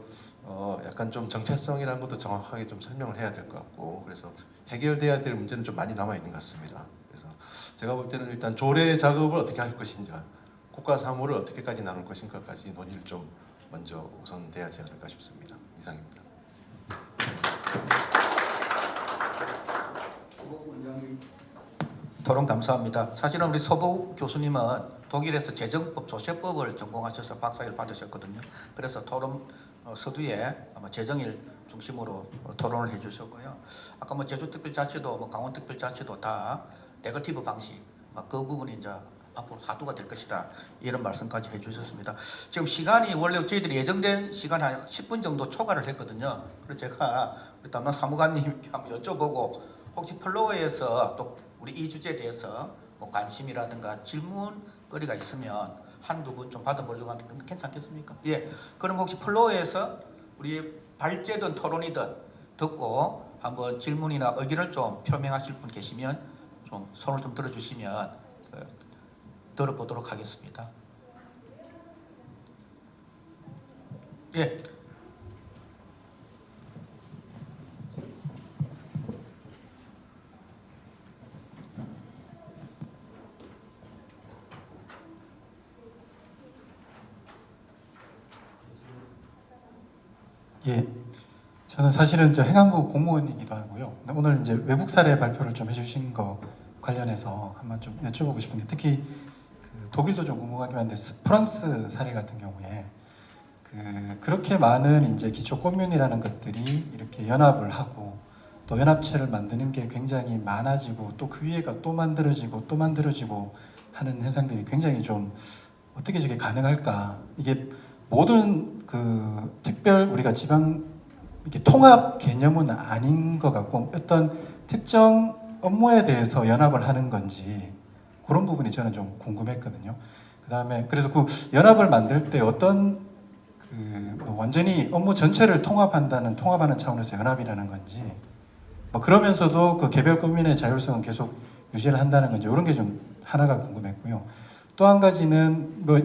약간 좀 정체성이라는 것도 정확하게 좀 설명을 해야 될 것 같고 그래서 해결돼야 될 문제는 좀 많이 남아 있는 것 같습니다. 그래서 제가 볼 때는 일단 조례 작업을 어떻게 할 것인가, 국가 사무를 어떻게까지 나눌 것인가까지 논의를 좀 먼저 우선돼야지 않을까 싶습니다. 이상입니다. 토론 감사합니다. 사실은 우리 서부 교수님은 독일에서 재정법, 조세법을 전공하셔서 박사를 받으셨거든요. 그래서 토론 서두에 아마 재정일 중심으로 토론을 해주셨고요. 아까 뭐 제주특별자치도, 뭐 강원특별자치도 다 네거티브 방식, 그 부분이 이제 앞으로 화두가 될 것이다 이런 말씀까지 해주셨습니다. 지금 시간이 원래 저희들이 예정된 시간 한 10분 정도 초과를 했거든요. 그래서 제가 우리 담당 사무관님 한번 여쭤보고 혹시 플로어에서 또 우리 이 주제에 대해서 뭐 관심이라든가 질문거리가 있으면 한두 분 좀 받아보려고 하는데 괜찮겠습니까? 예. 그럼 혹시 플로어에서 우리 발제든 토론이든 듣고 한번 질문이나 의견을 좀 표명하실 분 계시면 좀 손을 좀 들어주시면 들어보도록 하겠습니다. 예. 예, 저는 사실은 행안부 공무원이기도 하고요. 오늘 이제 외국 사례 발표를 좀 해주신 거 관련해서 한번 좀 여쭤보고 싶은 게 특히 독일도 좀 궁금하긴 한데 프랑스 사례 같은 경우에 그렇게 많은 이제 기초 코뮌이라는 것들이 이렇게 연합을 하고 또 연합체를 만드는 게 굉장히 많아지고 또 그 위에가 또 만들어지고 하는 현상들이 굉장히 좀 어떻게 저게 가능할까? 이게 모든 그 특별 우리가 지방 이렇게 통합 개념은 아닌 것 같고 어떤 특정 업무에 대해서 연합을 하는 건지 그런 부분이 저는 좀 궁금했거든요. 그다음에 그래서 그 연합을 만들 때 어떤 그뭐 완전히 업무 전체를 통합하는 차원에서 연합이라는 건지 뭐 그러면서도 그 개별 국민의 자율성은 계속 유지를 한다는 건지 이런 게 좀 하나가 궁금했고요. 또 한 가지는 뭐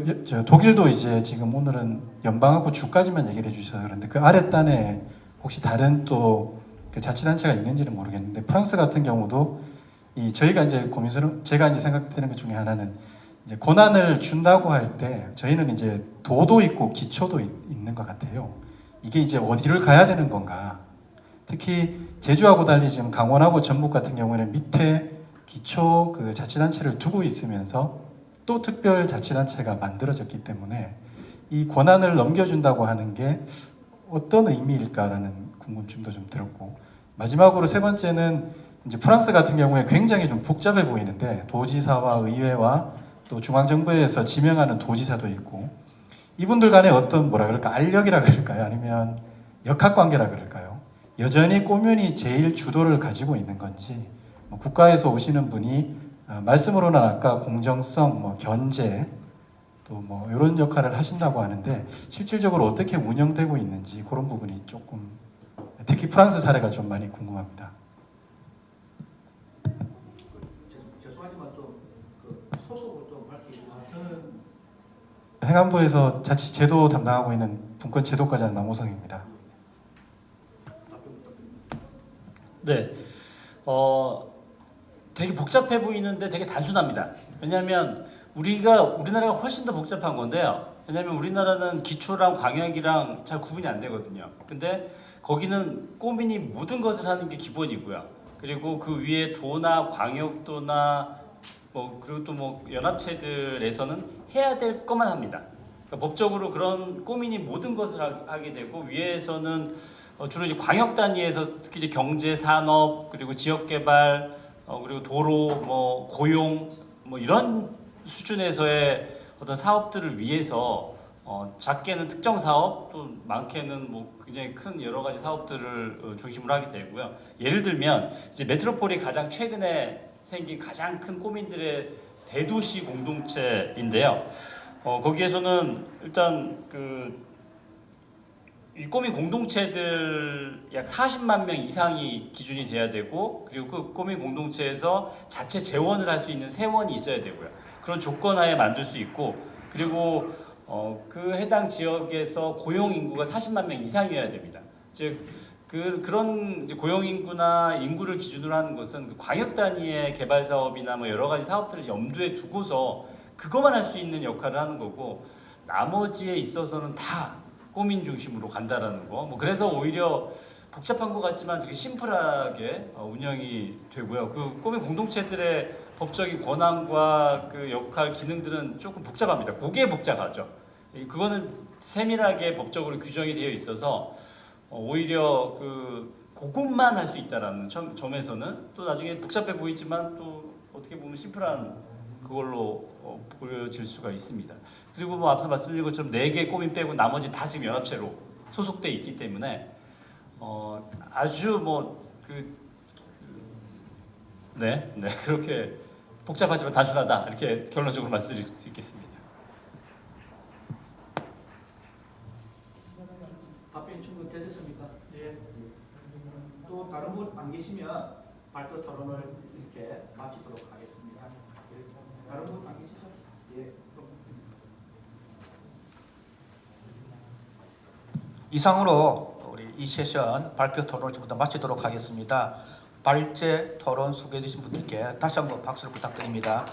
독일도 이제 지금 오늘은 연방하고 주까지만 얘기를 해주셔서 그런데 그 아랫단에 혹시 다른 또 그 자치단체가 있는지는 모르겠는데 프랑스 같은 경우도 이 저희가 이제 고민스러운 제가 이제 생각되는 것 중에 하나는 이제 고난을 준다고 할 때 저희는 이제 도도 있고 기초도 있는 것 같아요. 이게 이제 어디를 가야 되는 건가? 특히 제주하고 달리 지금 강원하고 전북 같은 경우에는 밑에 기초 그 자치단체를 두고 있으면서 또 특별 자치단체가 만들어졌기 때문에 이 권한을 넘겨준다고 하는 게 어떤 의미일까라는 궁금증도 좀 들었고 마지막으로 세 번째는 이제 프랑스 같은 경우에 굉장히 좀 복잡해 보이는데 도지사와 의회와 또 중앙정부에서 지명하는 도지사도 있고 이분들 간에 어떤 뭐라 그럴까 알력이라 그럴까요? 아니면 역학관계라 그럴까요? 여전히 꼬면이 제일 주도를 가지고 있는 건지 뭐 국가에서 오시는 분이 말씀으로는 아까 공정성, 뭐 견제 또 뭐 이런 역할을 하신다고 하는데 실질적으로 어떻게 운영되고 있는지 그런 부분이 조금 특히 프랑스 사례가 좀 많이 궁금합니다. 죄송하지만 좀그 소속을 좀 밝히고 저는 행안부에서 자치제도 담당하고 있는 분권제도과장 남호성입니다. 네, 되게 복잡해 보이는데 되게 단순합니다. 왜냐하면 우리나라가 훨씬 더 복잡한 건데요. 왜냐하면 우리나라는 기초랑 광역이랑 잘 구분이 안 되거든요. 근데 거기는 꼬민이 모든 것을 하는 게 기본이고요. 그리고 그 위에 도나 광역도나 뭐 그리고 또 뭐 연합체들에서는 해야 될 것만 합니다. 그러니까 법적으로 그런 꼬민이 모든 것을 하게 되고 위에서는 주로 이제 광역 단위에서 특히 이제 경제, 산업 그리고 지역 개발 그리고 도로, 뭐 고용 뭐 이런 수준에서의 어떤 사업들을 위해서 작게는 특정 사업 또 많게는 뭐 굉장히 큰 여러 가지 사업들을 중심으로 하게 되고요. 예를 들면 이제 메트로폴이 가장 최근에 생긴 가장 큰 꼬민들의 대도시 공동체인데요. 거기에서는 일단 이 꼬민 공동체들 약 40만 명 이상이 기준이 돼야 되고 그리고 그 꼬민 공동체에서 자체 재원을 할 수 있는 세원이 있어야 되고요. 그런 조건하에 만들 수 있고 그리고 그 해당 지역에서 고용 인구가 40만 명 이상이어야 됩니다. 즉 그런 이제 고용 인구나 인구를 기준으로 하는 것은 그 광역 단위의 개발 사업이나 뭐 여러 가지 사업들을 염두에 두고서 그것만 할 수 있는 역할을 하는 거고 나머지에 있어서는 다 꼬민 중심으로 간다라는 거. 뭐 그래서 오히려 복잡한 것 같지만 되게 심플하게 운영이 되고요. 그 꼬민 공동체들의 법적인 권한과 그 역할 기능들은 조금 복잡합니다. 그게 복잡하죠. 그거는 세밀하게 법적으로 규정이 되어 있어서 오히려 그것만 할 수 있다라는 점에서는 또 나중에 복잡해 보이지만 또 어떻게 보면 심플한 그걸로 보여질 수가 있습니다. 그리고 뭐 앞서 말씀드린 것처럼 4개 꼬민 빼고 나머지 다 지금 연합체로 소속돼 있기 때문에 아주 네 그렇게 복잡하지만 단순하다 이렇게 결론적으로 말씀드릴 수 있겠습니다. 답변이 충분되셨습니까? 예. 또 다른 분 안 계시면 발표 토론을 이렇게 마치도록 하겠습니다. 다른 분 안 계시죠? 예. 이상으로 우리 이 세션 발표 토론을 지금부터 마치도록 하겠습니다. 발제 토론 소개해 주신 분들께 다시 한번 박수를 부탁드립니다.